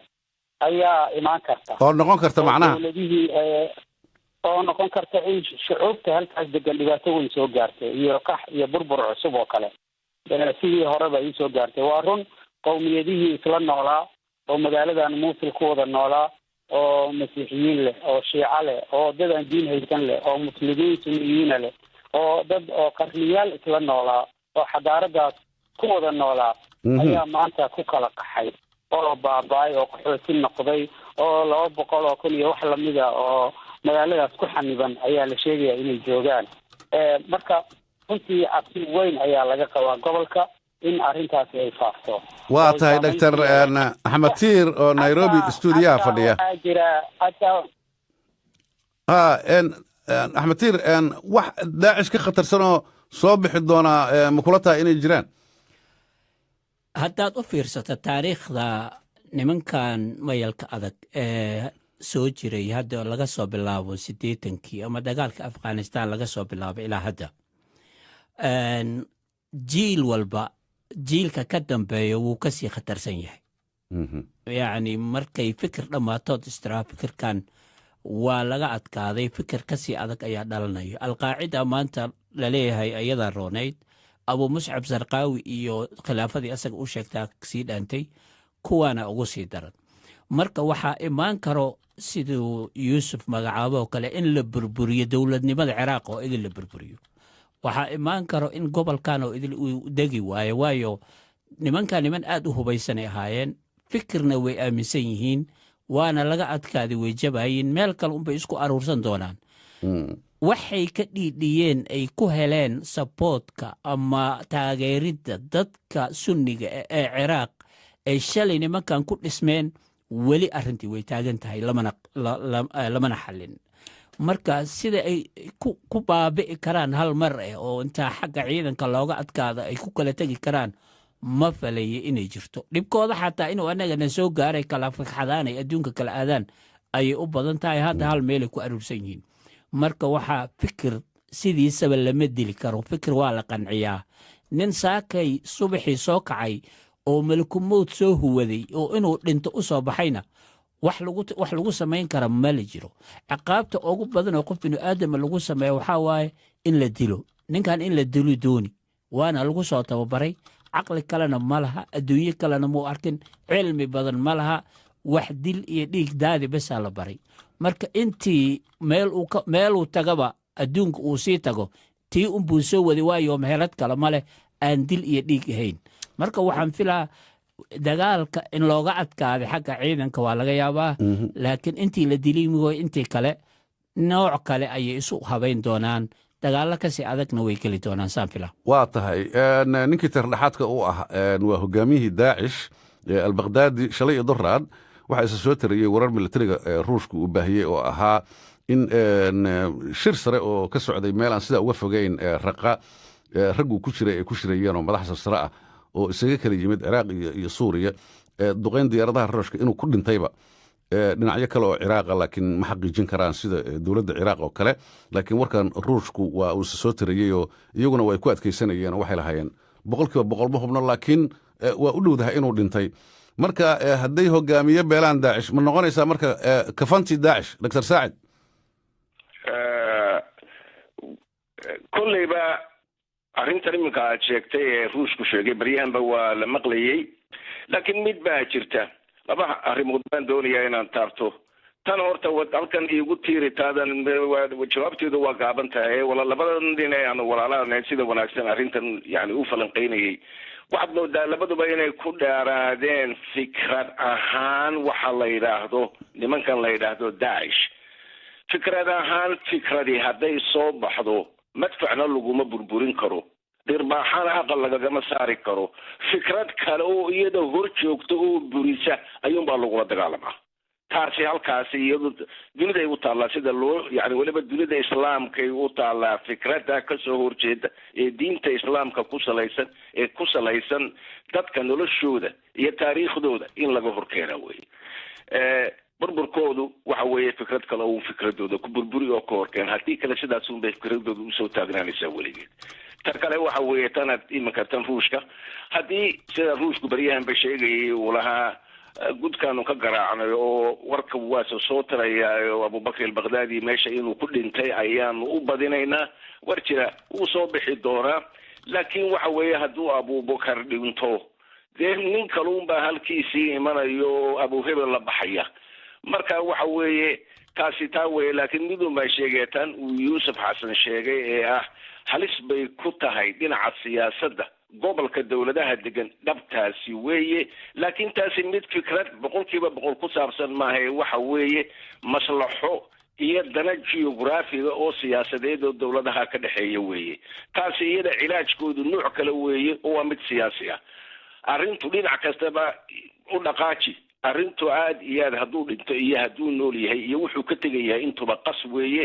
ayaa imaan karta oo noqon karta macnaha oo noqon karta in shucuubta halkaas degan dhibaato weyn soo gaartay iyo qax iyo burbur cusub oo kale sidii horeba ay soo gaartay waa run qowmiyadihii isla noolaa oo magaaladan muusil ku wada noolaa oo masiixiyiin leh oo shiico leh oo dad aan diin haysan leh oo muslimiin sunniyiina leh oo dad oo qarniyaal isla noolaa oo xadaaradaas ku wada noolaa ayaa maanta ku kala qaxay oo baaba'ay oo qaxooti noqday oo 200 kun iyo wax lamida oo magaaladaas ku xaniban ayaa la sheegaya inay joogaan marka runtii cabsi weyn ayaa laga qabaa gobolka in arrintaasi ay faafto waa tahay Dr. Axmed Tiir oo Nairobi studio fadhiya Axmed Tiir wax daacish ka khatarsan oo soo bixi doona ma kula tahay inay jiraan haddaad u fiirsato taariikhda nimankan mayalka adag ee soo jiray hadda laga soo bilaabo 80kii ama dagaalka Afghanistan laga soo bilaabo ilaa hadda jiil walba jiilka ka dambeeya wuu ka sii khatarsan yahay yacni markay fikir dhammaatood istiraha fikirkan waa laga adkaaday fikir ka sii adag ayaa dhalanaya alqaacida maanta la leeyahay ayadaa roonayd abu muscab sarqaawi iyo khilaafadii asaga u sheegtaa sii dhaantay kuwaana ugu sii daran marka waxaa imaan karo siduu yuusuf magacaabo kale in la burburiyo dowladnimada ciraaq oo idin la burburiyo waxaa imaan karo in gobolkan oo idil uu degi waayo waayo nimankan niman aad u hubaysan ay ahaayeen fikirna way aaminsan yihiin waana laga adkaaday way jabaayeen meel kale unbay isku aruursan doonaan waxay ka dhiidhiyeen ay ku heleen saboodka ama taageeridda dadka sunniga ee ciraaq ay shalay nimankan ku dhismeen weli arrintii way taagan tahay lamana xallin marka sida ay ku baabi'i karaan hal mar oo intaa xagga ciidanka looga adkaada ay ku kala tegi karaan ma falaye inay jirto dhibkooda xataa inuu annagana soo gaaray kala fikxadaan ay adduunka kala aadaan ayay u badan tahay hadda hal meelay ku aruursan yihiin marka waxaa fikir sidiisaba lama dili karo fikir waa la qanciyaa nin saakay subaxii soo kacay oo malakumowd soo huwaday oo inuu dhinto u soo baxayna wax lagu samayn kara ma la jiro ciqaabta ugu badan oo qof binu aadama lagu sameeyo waxaa waaye in la dilo ninkan in la dilo dooni waana lagu soo tababaray caqli kalena ma laha adduunyo kalena muu arkin cilmi badan ma laha wax dil iyo dhiig daadi basaa la baray marka intii meeluu tagaba adduunka uu sii tago tii unbuu soo wadi waayo mehelad kale ma leh aan dil iyo dhiig ahayn marka waxaan filaa dagaalka in looga adkaaday xagga ciidanka waa laga yaabaa laakiin intii la dilimigo intii kale nooc kale ayay isu habayn doonaan dagaalo kasii adagna way geli doonaan saan filaa waa tahay ninkii tardhaxaadka u ah waa hogaamiyihii daacish albaqdaadi shalay iyo duraad waxaa isa soo tarayey warar militariga ruushka uu baahiyey oo ahaa in shir sare oo ka socday meel aan sidaa uga fogeyn raqa ragguu ku jiray ay ku shirayeen oo madax sarsare ah oo isaga kala yimid ciraaq iyo suuriya duqayn diyaaradaha ruushka inuu ku dhintayba dhinacyo kale oo ciraaqa laakiin ma xaqiijin karaan sida dowladda ciraaq oo kale laakiin warkan ruushku waa uu isa soo tarayey oo iyaguna way ku adkaysanayeen oo waxay lahaayeen boqolkiiba boqol ma hubno laakiin waa u dhowdahay inuu dhintay marka hadday hogaamiye beelaan daacish ma noqonaysaa marka kafantii daacish dr saacid kolleyba arrintan iminka aad sheegtay ee ruushku sheegay baryahanba waa la maqlayey laakiin mid baa jirta laba arrimood baan doonayaa inaan taabto tan horta halkan iigu tiiri taadan jawaabteedu waa gaaban tahay labadan dhinac aan walaalaanayn sida wanaagsan arrintan yani u falanqaynayay waxaad moodaa labaduba inay ku dheeraadeen fikrad ahaan waxa la yidhaahdo nimankan la yidhaahdo daacish fikrad ahaan fikradii hadday soo baxdo madfacna laguma burburin karo dhirbaaxana aqal lagagama saari karo fikrad kale oo iyada hor joogta oo burisa ayuunbaa lagula dagaalamaa taasi halkaasi iyadu duniday u taallaa sida loo yani weliba dunida islaamkay u taallaa fikradda kasoo horjeeda ee diinta islaamka ku salaysan dadka noloshooda iyo taariikhdooda in laga horkeena wey burburkoodu waxa weeye fikrad kale oo fikradooda ku burburi oo ka horkeen haddii kale sidaas unbay fikradooda usoo taagnaanaysaa weligeed tan kale waxa weeye tanaad iminka tan ruushka haddii sida ruushku baryahanba sheegayay uu lahaa gudkaanu ka garaacnay oo warka waase soo tarayaa oo abubakr albakhdadi meesha inuu ku dhintay ayaanu u badinaynaa war jira wuu soo bixi doonaa laakiin waxa weeye hadduu abubakar dhinto dee nin kaluunbaa halkiisii imanayo oo abuhebel la baxaya marka waxa weeye taasi taa weye laakiin midunbaa sheegeetan uu yuusuf xasan sheegay ee ah halis bay ku tahay dhinaca siyaasadda gobolka dowladaha degan dhabtaasi weeye laakiin taasi mid fikrad boqolkiiba boqol ku saabsan maaha waxa weeye maslaxo iyo dana geograafiga oo siyaasadeed oo dowladaha ka dhexeeya weeye taasi iyada cilaajkoodu nooc kale weeye oo waa mid siyaasi ah arrintu dhinac kastaba u dhaqaaji arrintu aad iyo aad hadduu dhinto iyo hadduu nool yahay iyo wuxuu ka tegayahay intuba qas weeye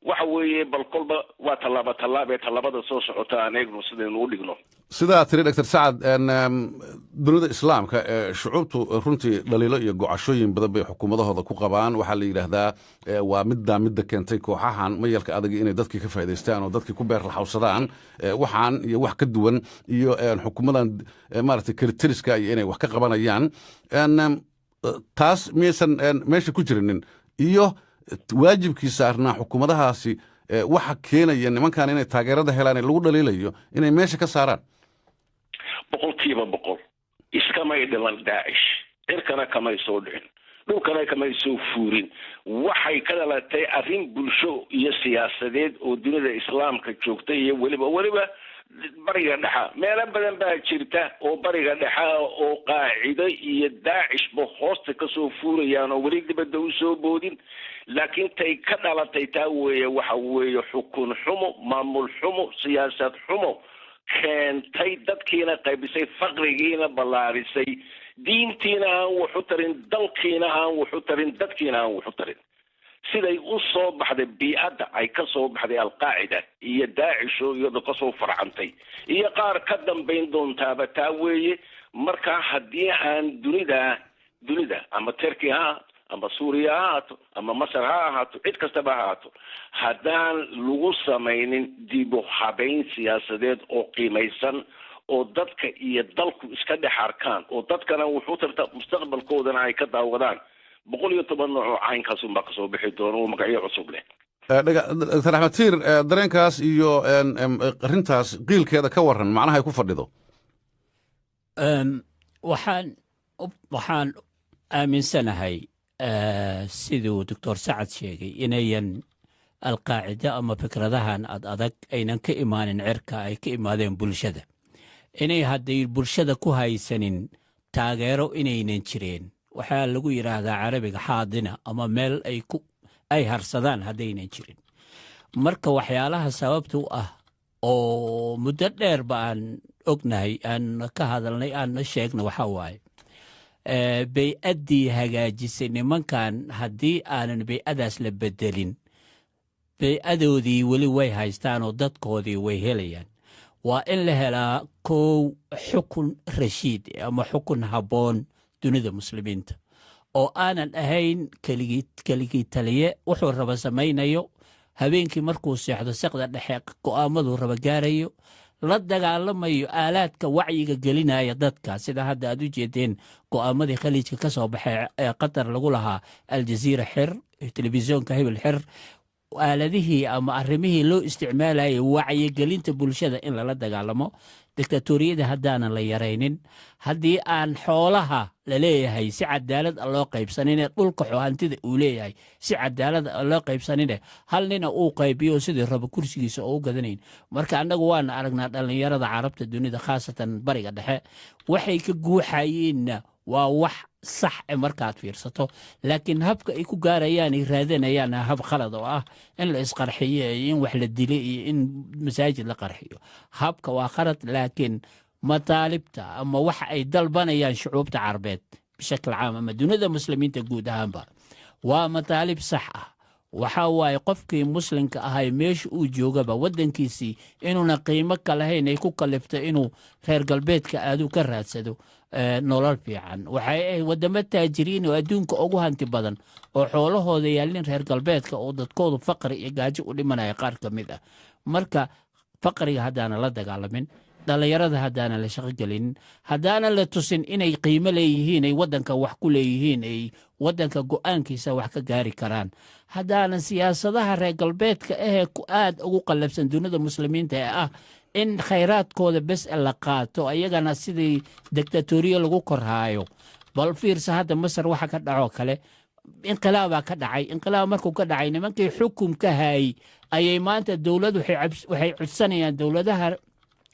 waxa weeye bal kolba waa tallaabee tallaabada soo socota aan eegno sidaynu u dhigno sidaa tiri dr sacad dunida islaamka shucuubtu runtii dhaliilo iyo gocashooyin badan bay xukuumadahooda ku qabaan waxaa la yidhaahdaa waa midda keentay kooxahan mayalka adag inay dadkii ka faa'idaystaan oo dadkii ku beer laxawsadaan waxaan iyo wax ka duwan iyo xukuumadan maaragtay kalitiriska iyo inay wax ka qabanayaan taas miyaysan meesha ku jirinin iyo waajibkii saarnaa xukuumadahaasi waxa keenaya nimankan inay taageerada helaan ee lagu dhaliilayo inay meesha ka saaraan boqolkiiba boqol iskamay dhiman daacish cirkana kamay soo dhicin dhulkana kamay soo fuurin waxay ka dhalatay arrin bulsho iyo siyaasadeed oo dunida islaamka joogta iyo weliba bariga dhexa meelo badan baa jirta oo bariga dhexa oo qaacido iyo daacishba hoosta kasoo fuurayaan oo weli dibadda u soo boodin laakiin tay ka dhalatay taa weeye waxa weeye xukun xumo maamul xumo siyaasad xumo keentay dadkiina qaybisay faqrigiina ballaarisay diintiina aan waxu tarin dalkiina aan waxu tarin dadkiina aan waxu tarin siday u soo baxday bii'adda ay ka soo baxday alqaacida iyo daacisho iyadoo ka soo farcantay iyo qaar ka dambayn doontaaba taa weeye markaa haddii aan dunida ama turkiya ha ahaato ama suuriya ha ahaato ama masar ha ahaato cid kastaba ha ahaato haddaan lagu samaynin dib u habayn siyaasadeed oo qiimaysan oo dadka iyo dalku iska dhex arkaan oo dadkana wuxuu tarta mustaqbalkoodana ay ka daawadaan 110 nooc oo caynkaasuun baa kasoo bixi doona oo magacyo cusub leh dr axmed tiir dareenkaas iyo arrintaas qiilkeeda ka waran macnaha ay ku fadhido waxaan aaminsanahay siduu doctor sacad sheegay inayan alqaacida ama fikradahan adag aynan ka imaanin cirka ay ka imaadeen bulshada inay hadday bulshada ku haysanin taageero inaynan jireen waxaa lagu yidhaahdaa carabiga xaadina ama meel ay harsadaan haddaynan jirin marka waxyaalaha sababta u ah oo muddo dheerba aan ognahay aan ka hadalnay aanna sheegna waxaa waaye bay-addii hagaajisay nimankan haddii aanan bay-adaas la bedelin bay-adoodii weli way haystaan oo dadkoodii way helayaan waa in la helaa kow xukun rashiid ama xukun habboon dunida muslimiinta oo aanan ahayn keligii taliye wuxuu raba samaynayo habeenkii markuu seexdo seqda dhexe go'aamaduu raba gaarayo la dagaalamayo aalaadka wacyiga gelinaya dadka sida hadda aad u jeedeen go'aamadii khaliijka ka soo baxay ee qatar lagu lahaa aljaziira xir telefisyoonka hebel xir aaladihii ama arrimihii loo isticmaalayay wacyigelinta bulshada in lala dagaalamo diktatoriyada haddaanan la yaraynin haddii aan xoolaha la leeyahay si cadaalad a loo qaybsanine dhulka hantida uu leeyahay si cadaalad a loo qaybsanine hal nina uu qaybiyo sidii rabo kursigiisa oo u gadanayn marka annagu waana aragnaa dhallinyarada carabta dunida khaasatan bariga dhexe waxay ka guuxayeenna waa wax sax markaad fiirsato laakiin habka ay ku gaarayaan ay raadanayaan hab khalad oo ah in la isqarxiyo in wax la dilo iyo in masaajid la qarxiyo habka waa khalad laakiin mataalibta ama waxa ay dalbanayaan shucuubta carbeed bishakl caam ama dunida muslimiinta guud ahaanba waa mataalib sax ah waxa waaye qofkii muslimka ahay meesha uu joogaba waddankiisii inuuna qiimo ka lahayn ay ku kalifto inuu reer galbeedka aadu ka raadsado nolol fiican waxay ahayd waddamo taajiriin oo adduunka ugu hanti badan oo xoolahooda yaalin reer galbeedka oo dadkoodu faqri iyo gaajo u dhimanaya qaar ka mid ah marka faqriga haddaana la dagaalamin dhallinyarada haddaana la shaqo gelinin haddaana la tusin inay qiimo leeyihiin ay waddanka wax ku leeyihiin ay waddanka go'aankiisa wax ka gaari karaan haddaanan siyaasadaha reer galbeedka ahee aad ugu qallabsan dunida muslimiinta ee ah in khayraadkooda bes la qaato ayagana sidii diktatoriya lagu korhaayo bal fiirsa hadda masar waxa ka dhaco kale inqilaabaa ka dhacay inqilaab markuu ka dhacay nimankii xukum ka haayey ayay maanta dowlad waxay codsanayaan dowladaha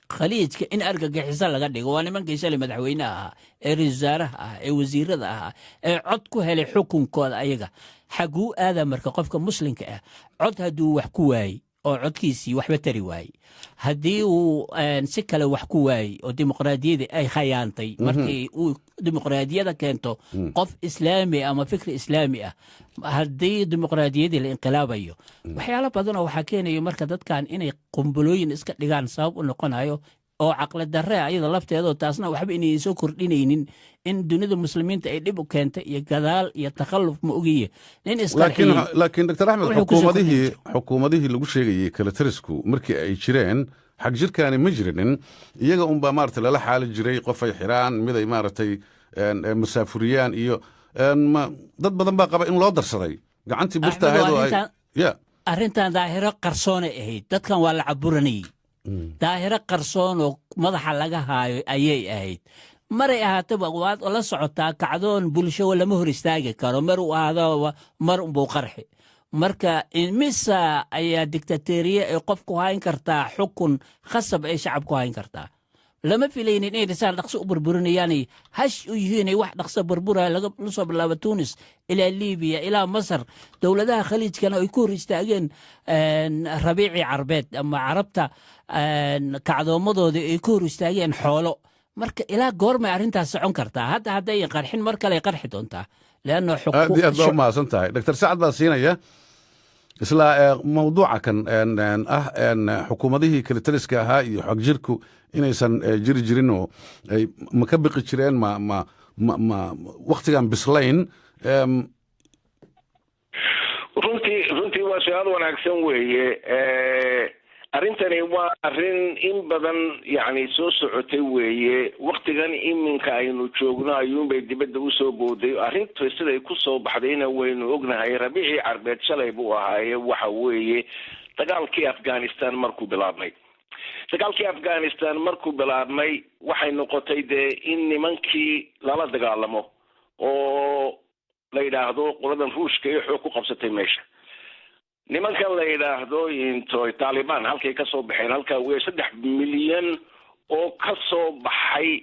khaliijka in argagixiso laga dhigo waa nimankii shalay madaxweynaha ahaa ee ra-iisul wasaaraha ah ee wasiirada ahaa ee cod ku helay xukunkooda ayaga xaguu aadaa marka qofka muslimka ah cod hadduu wax ku waayey oo codkiisii waxba tari waayey haddii uu si kale wax ku waayey oo dimuqraadiyadii ay khayaantay markii uu dimuqraadiyada keento qof islaami ama fikri islaami ah haddii dimuqraadiyadii la inqilaabayo waxyaalo badanoo waxaa keenayo marka dadkan inay qumbalooyin iska dhigaan sabab u noqonayo oo caqli darre ayada lafteedoo taasna waxba inay soo kordhinaynin in dunida muslimiinta ay dhib u keentay iyo gadaal iyo takhalluf ma ogiye nin laakiin dr axmed xukuumadihii lagu sheegayey kala tarisku markii ay jireen xag jirkaani ma jirinin iyaga unbaa maarata lala xaali jiray qof ay xiraan mid ay maaragtay masaafuriyaan iyo dad badan baa qaba in loo darsaday gacantii birta ahayd oo ay arrintan daahiro qarsoonay ahayd dadkan waa la caburanayey daahiro qarsoon oo madaxa laga haayo ayay ahayd maray ahaataba waad la socotaa kacdoon bulsho lama hor istaagi karo mar uu ahaado mar unbuu qarxi marka misa ayaa diktatoriya ay qof ku hayn kartaa xukun khasab ay shacab ku hayn kartaa lama filaynin inay dhisaan dhaqso u burburinayaanay hash u yihiinay wax dhaqso burburaya laga soo bilaabo tunis ilaa libiya ilaa masar dowladaha khaliijkana ay ku hor istaageen rabiicii carbeed ama carabta kacdoomadoodii ay ku hor istaageen xoolo marka ilaa goormay arrintaas socon kartaa hadda hadday qarxin mar kale ay qarxi doontaa leanno aad iyo aad baa umahadsan tahay dr sacad baa siinaya isla mawduuca kan ah xukuumadihii kala taliska ahaa iyo xog jirku inaysan jiri jirin oo ay ma ka biqi jireen ma waktigan bislayn runtii waa su-aal wanaagsan weeye arrintani waa arrin in badan yani soo socotay weeye waktigan iminka aynu joogno ayuunbay dibadda usoo booday arrinta siday ku soo baxdayna waynu ognahay rabiicii carbeed shalay buu ahaaye waxa weeye dagaalkii afghanistan markuu bilaabmay waxay noqotay dee in nimankii lala dagaalamo oo la yidhaahdo qoladan ruushka iyo xoog ku qabsatay meesha nimankan la yidhaahdo intoy taalibaan halkay ka soo baxeen halkaa wey 3 milyan oo ka soo baxay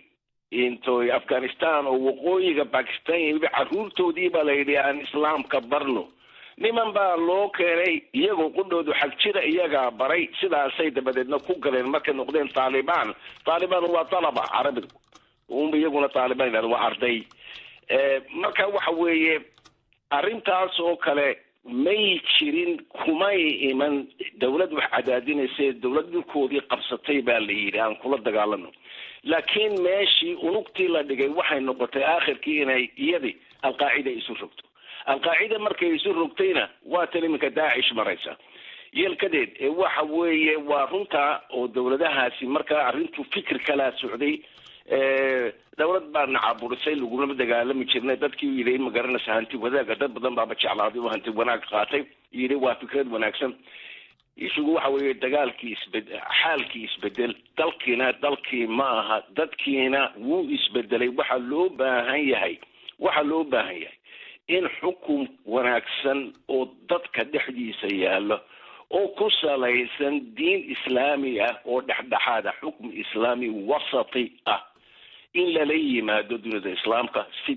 intoy afghanistan oo waqooyiga bakistan iyo caruurtoodii baa la yidhi aan islaamka barno niman baa loo keenay iyagoo qudhoodu xagjira iyagaa baray sidaasay dabadeedna ku galeen markay noqdeen taalibaan waa talaba carabiga iyaguna taalibaan yidhahdo waa arday marka waxa weeye arrintaas oo kale may jirin kumay iman dawlad wax cadaadinaysa dawlad dhulkoodii qabsatay baa la yidhi aan kula dagaalano laakiin meeshii unugtii la dhigay waxay noqotay aakhirkii inay iyadii alqaacida isu rogto alqaacida markay isu rogtayna waa tan iminka daacish maraysa yeelkadeed waxa weeye waa runta oo dowladahaasi markaa arrintu fikir kala socday dowlad baa nacaburisay laguna dagaalami jirnay dadkii yidhi ma garanaysa hanti wadaaga dad badan baa jeclaaday oo hanti wanaag qaatay yidhi waa fikrad wanaagsan isugu waxa weeye dagaalkii xaalkii isbedel dalkii ma aha dadkiina wuu isbedelay waxa loo baahan yahay in xukum wanaagsan oo dadka dhexdiisa yaalo oo ku salaysan diin islaami ah oo dhexdhexaada xukum islaami wasati ah in lala yimaado dunida islaamka si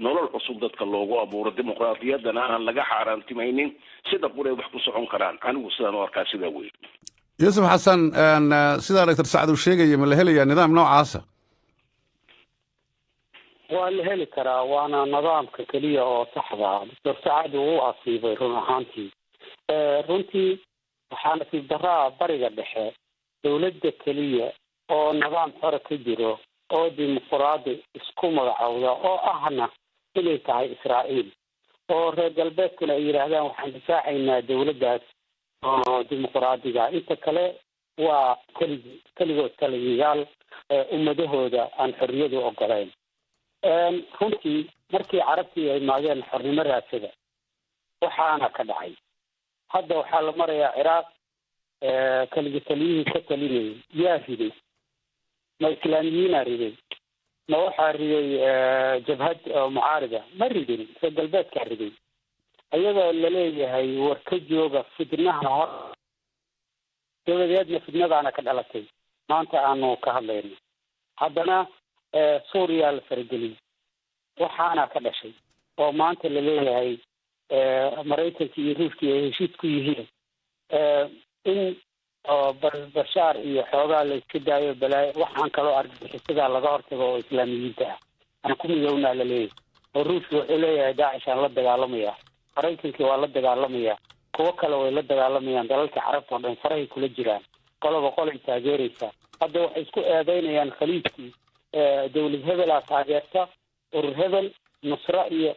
nolol cusub dadka loogu abuuro dimuqraadiyadana aan laga xaaraantimaynin sida qurey wax ku socon karaan anigu sidaan u arkaa sidaa weyn yuusuf xasan sidaa doctor sacad uu sheegaya ma la helayaa nidaam noocaasa waa la heli karaa waana nidaamka keliya oo saxda doctor sacad uu asiibay run ahaantii runtii waxaa nasiib daraa bariga dhexe dowladda keliya oo nidaam xore ka jiro oo dimuqraadi isku magacowda oo ahna inay tahay Israa'iil oo reer galbeedkuna ay yiraahdaan waxaan difaacaynaa dowladdaas oo dimuqraadiga inta kale waa keligood kaliyaal ummadahooda aan xorriyadu ogolayn runtii markii carabtii ay maageen xornimo raadsada waxaana ka dhacay hadda waxaa la marayaa ciraaq kaliyihii ka talinayay yaa riday ma islaamiyiina riday ma waxaa riday jabhad mucaarida ma ridin reer galbeedkaa riday ayadoo laleeyahay war ka jooga fidnaha hor dabadeedna fidnadaana ka dhalatay maanta aanu ka hadlayno haddana suuriya la farageliyey waxaana ka dhashay oo maanta laleeyahay maraykanka iyo ruushka ay heshiis ku yihiin in bashaar iyo xoogaa la iska daayo balaayo waxaan kaloo argagixisadaa laga hortago oo islaamiyiinta ah aan ku midownaa laleeyahay oo ruushka wuxuu leeyahay daacish aan la dagaalamaya maraykankii waa la dagaalamaya kuwo kale way la dagaalamayaan dalalka carabta oo dhan farahay kula jiraan qoloba qolay taageeraysaa hadda waxay isku eedeynayaan khaliijkii dowlad hebelaa taageerta urur hebel nusra iyo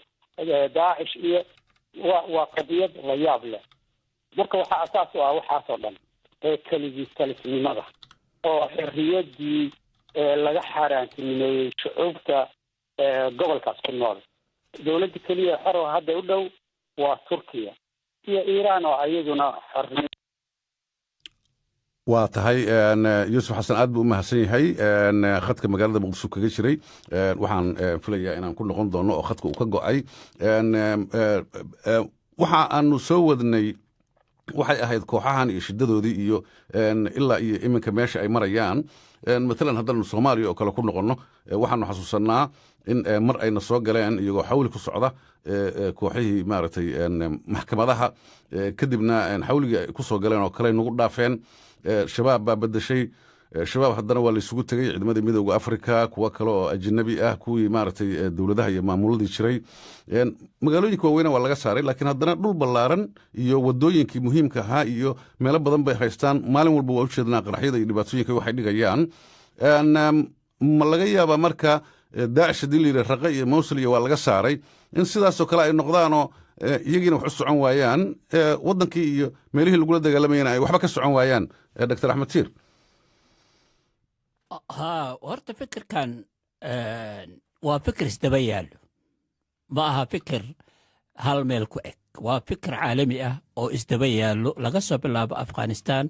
daacish iyo waa qadiyad la yaab leh marka waxaa asaas u ah waxaasoo dhan kalisnimada oo xorriyadii laga xaaraantinimeeyey shucuubta gobolkaas ku nool dowladda keliya xor hadda u dhow waa turkiya iyo iiraan oo ayaduna xornimo waa tahay yuusuf xasan aad buu u mahadsan yahay khadka magaalada muqdisho kaga jiray waxaan filayaa inaan ku noqon doono oo khadka uu ka go'ay waxa aanu soo wadnay waxay ahayd kooxahan iyo shiddadoodii iyo ilaa iyo iminka meesha ay marayaan maalan haddanu soomaaliya oo kale ku noqonno waxaanu xasuusannaa in mar ayna soo galeen iyagoo xawli ku socda kooxihii maaragtay maxkamadaha kadibna xawligii ay ku soo galeen oo kale nagu dhaafeen shabaab baa bedeshay shabaab haddana waa laysugu tegey ciidamadii midooda africa kuwo kale oo ajnabi ah kuwii maaragtay dowladaha iyo maamuladii jiray magaalooyinka waaweyna waa laga saaray laakiin haddana dhul ballaaran iyo wadooyinkii muhiimka ahaa iyo meelo badan bay haystaan maalin walba waa u jeednaa qaraxyada iyo dhibaatooyinka waxay dhigayaan ma laga yaabaa marka daacish haddii layidhi raqa iyo mawsil iyo waa laga saaray in sidaasoo kale ay noqdaanoo iyagiina wax u socon waayaan waddankii iyo meelihii lagula dagaalamayana ay waxba ka socon waayaan doctor axmed tiir horta fikirkan waa fikir isdaba yaallo ma aha fikir hal meel ku eg waa fikir caalami ah oo isdaba yaallo laga soo bilaabo afghanistan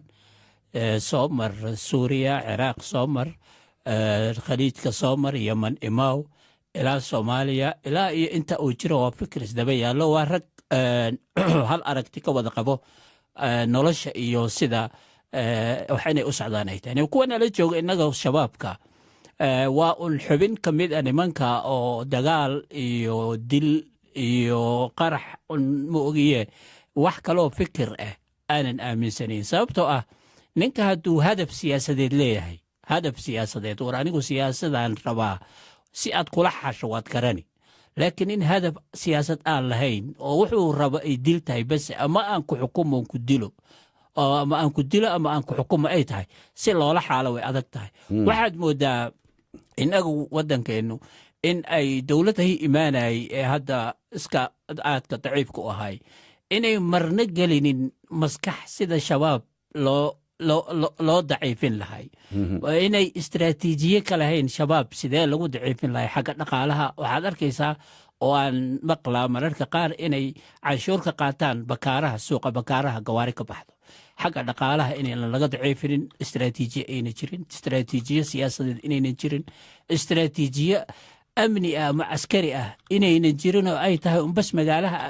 soo mar suuriya ciraaq soo mar khaliijka soo mar yeman imaaw ilaa soomaaliya ilaa iyo inta uu jiro waa fikir isdaba yaallo waa rag hal aragti ka wada qabo nolosha iyo sida wax inay u socdaan ay tahay kuwa nala jooga innaga shabaabka waa un xubin ka mid ah nimanka oo dagaal iyo dil iyo qarax ma ogiye wax kaloo fikir ah aanan aaminsanayn sababtoo ah ninka hadduu hadaf siyaasadeed leeyahay hadaf siyaasadeed war anigu siyaasadaan rabaa si aad kula xasho waad garani laakiin in hadaf siyaasad aan lahayn oo wuxuu raba ay dil tahay bas ama aan ku xukumo ku dilo ama aan ku dilo ama aan ku xukumo ay tahay si loola xaalo way adag tahay waxaad moodaa inagu waddankeennu in ay dowladahii imaanayay ee hadda iska aadka daciifka u ahay inay marna gelinin maskax sida shabaab loo daciifin lahay waa inay istaraatiijiye ka lahayn shabaab sidee lagu daciifin lahay xagga dhaqaalaha waxaad arkaysaa oo aan maqlaa mararka qaar inay canshuur ka qaataan bakaaraha suuqa bakaaraha gawaari ka baxdo xagga dhaqaalaha inaynan laga daciifinin istaraatiijiye ayna jirin istaraatiijiye siyaasadeed inaynan jirin istaraatiijiye amni ah ama askari ah inaynan jirin oo ay tahay unbas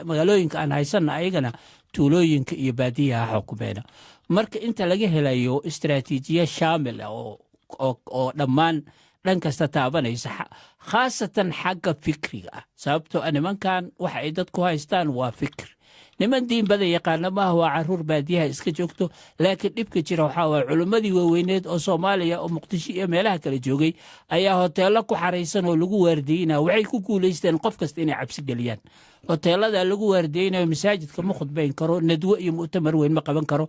magaalooyinka aan haysanna ayagana tuulooyinka iyo baadiyaha xukumeena marka inta laga helayo istaraatiijiye shaamil ah oo dhammaan dhan kasta taabanaysa khaasatan xagga fikriga ah sababtoo nimankan waxa ay dadku haystaan waa fikir niman diin badan yaqaana maaha waa caruur baadiyaha iska joogto laakiin dhibka jira waxaa waa culimmadii waaweyneed oo soomaaliya oo muqdisho iyo meelaha kale joogay ayaa hoteello ku xaraysan oo lagu waardiyeyna waxay ku guulaysteen qof kasta inay cabsi geliyaan hoteelada lagu waardiyeynayo masaajidka ma khudbayn karo nadwo iyo mu'tamar weyn ma qaban karo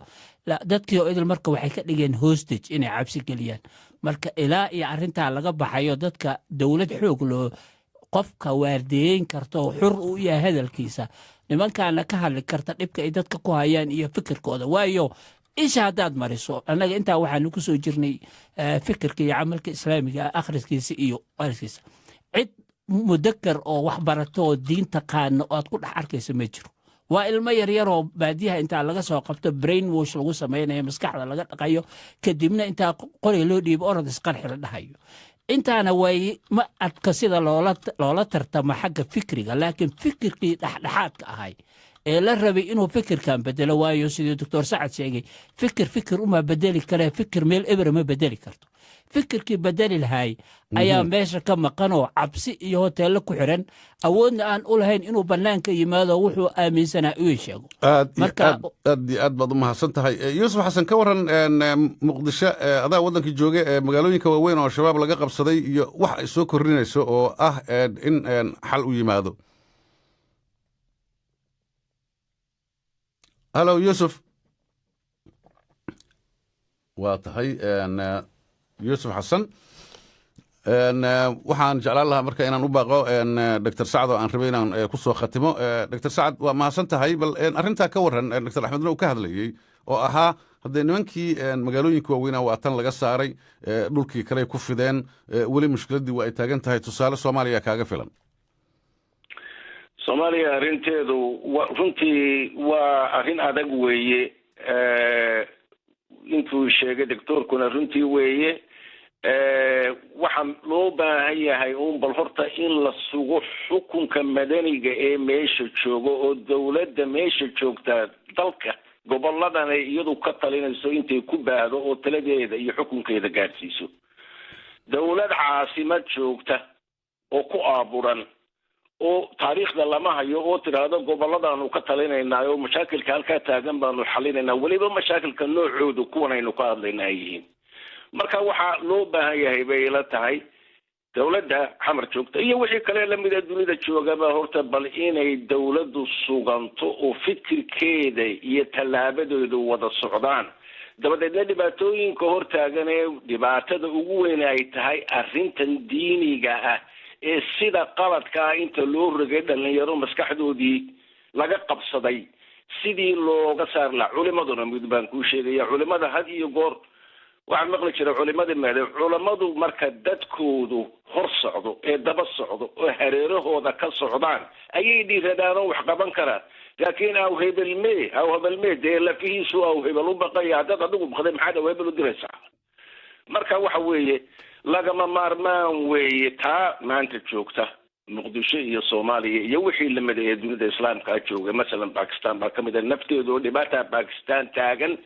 dadkii oo idil marka waxay ka dhigeen hostage inay cabsi geliyaan marka ilaa iyo arrintaa laga baxayo dadka dowlad xoog loo qofka waardiyeyn karto xur u yahay hadalkiisa nimankaana ka hadli karta dhibka ay dadka ku hayaan iyo fikirkooda waayo isha haddaad mariso annaga intaa waxaanu ku soo jirnay fikirka iyo camalka islaamiga akhriskiisa iyo qariskiisa cid mudakar oo wax barato oo diinta qaana oo aad ku dhex arkaysa ma jiro waa ilmo yaryar oo baadiyaha intaa laga soo qabto brain wash lagu samaynayo maskaxda laga dhaqayo kadibna intaa qori loo dhiibo orod isqarxi la dhahayo intaana way ma adka sida loola tartamo xagga fikriga laakiin fikirkii dhexdhexaadka ahay ee la rabay inuu fikirkan bedelo waayo sidii doctor Sacad sheegay fikir uma bedeli kara fikir meel eber ma bedeli karto fikirkii bedeli lahay ayaa meesha ka maqanoo cabsi iyo hoteello ku xiran awoodna aan u lahayn inuu bannaanka yimaado wuxuu aaminsanaa uu sheego aad baad u mahadsan tahay yuusuf xasan ka waran muqdisho adaa waddankii jooga ee magaalooyinka waaweyn oo shabaab laga qabsaday iyo wax ay soo kordhinayso oo ah in xal u yimaado halo yuusuf waa tahay yuusuf xasan waxaan jeclaan lahaa marka inaan u baaqo dr sacad oo aan rabay inaan ku soo khatimo dr sacad waa mahadsan tahay bal arrintaa ka waran dr axmedna uu ka hadlayey oo ahaa haddee nimankii magaalooyinka waaweynaa waa tan laga saaray dhulkii kale ku fideen weli mushkiladdii waa ay taagan tahay tusaale soomaaliya kaaga filan soomaaliya arrinteedu runtii waa arrin adag weeye intuu sheegay doctorkuna runtii weeye waxaan loo baahan yahay uun bal horta in la sugo xukunka madaniga ee meesha jooga oo dowladda meesha joogtaa dalka gobolladan ay iyadu ka talinayso intay ku baahdo oo taladeeda iyo xukunkeeda gaadhsiiso dowlad caasimad joogta oo ku aaburan oo taariikhda lama hayo oo tiraahdo gobolladaanu ka talinaynaa oo mashaakilka halkaa taagan baanu xalinaynaa weliba mashaakilka noocooda kuwan aynu ka hadlaynaa ay yihiin marka waxaa loo baahan yahay bay ila tahay dowladda xamar joogta iyo wixii kale lamida dunida joogaba horta bal inay dowladdu suganto oo fikirkeeda iyo tallaabadeedu wada socdaan dabadeedna dhibaatooyinka hortaagan ee dhibaatada ugu weyn ay tahay arrintan diiniga ah ee sida qaladka ah inta loo rogay dhalinyaro maskaxdoodii laga qabsaday sidii looga saar lahaa culimaduna mid baan kuu sheegaya culimada had iyo goor waxaan maqli jiray culimadu marka dadkoodu hor socdo ee daba socdo oo hareerahooda ka socdaan ayay dhiiradaanoo wax qaban karaan laakiin aw hebelme dee lafihiisu aw hebel u baqaya haddaad adigu baqday maxaad aw hebel u diraysaa marka waxa weeye lagama maarmaan weeye taa maanta joogta muqdisho iyo soomaaliya iyo wixii lamida ee dunida islaamka jooga masalan bakistan baa ka mid ah nafteedu oo dhibaata bakistan taagan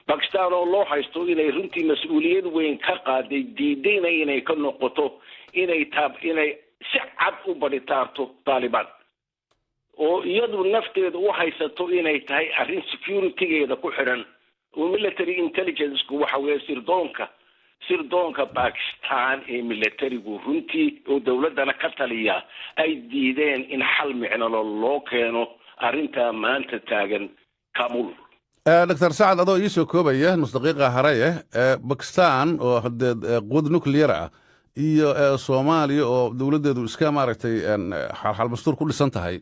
bakistan oo loo haysto inay runtii mas-uuliyad weyn ka qaaday diidayna inay ka noqoto inay si cad u badhitaarto taalibaan oo iyadu nafteeda u haysato inay tahay arrin securitygeeda ku xidhan oo military intelligence-ku waxa weeye sirdoonka bakistan ee militarigu runtii oo dowladdana ka taliya ay diideen in xal micnolo loo keeno arrintaa maanta taagan kabul dr sacad adoo ii soo koobaya nus daqiiqa hareye bakistan oo haddee quwad nuclear ah iyo soomaaliya oo dowladdeedu iska maaragtay xalxalmastuur ku dhisan tahay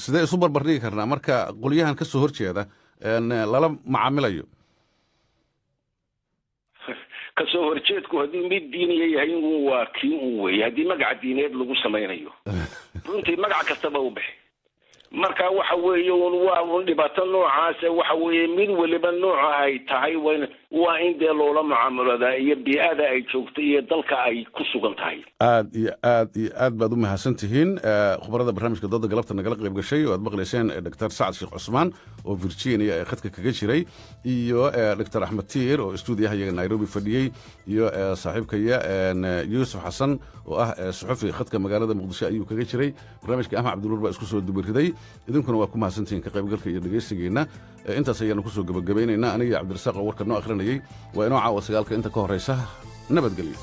sidee isu barbardhigi karnaa marka qolyahan ka soo horjeeda lala macaamilayo kasoo horjeedku haddii mid diiniya yahay waa kii un weeye haddii magaca diineed lagu samaynayo runtii magac kastaba u bixi marka waxa weeye waa un dhibaato noocaas waxa weeye mid waliba nooca ay tahay waa in dee loola mucaamaladaa iyo bii'ada ay joogto iyo dalka ay ku sugan tahay aad iyo aad baad u mahadsan tihiin khubarada barnaamijka dooda galabta nagala qayb gashay oo aad maqlayseen dr sacad sheekh cusmaan oo virginia ee khadka kaga jiray iyo dr axmed tiir oo stuudiyaha iyaga nairobi fadhiyey iyo saaxiibkaya yuusuf xasan oo ah suxufi khadka magaalada muqdisho ayuu kaga jiray barnaamijka axmed cabdinuur baa isku soo dubariday idinkuna waa ku mahadsantihiin ka qaybgalka iyo dhegaysigeenna intaas ayaanu ku soo gabagabaynaynaa aniga cabdirasaaq oo warka noo akhrinayay waa inoo caawa 9 inta ka horraysa nabadgelyo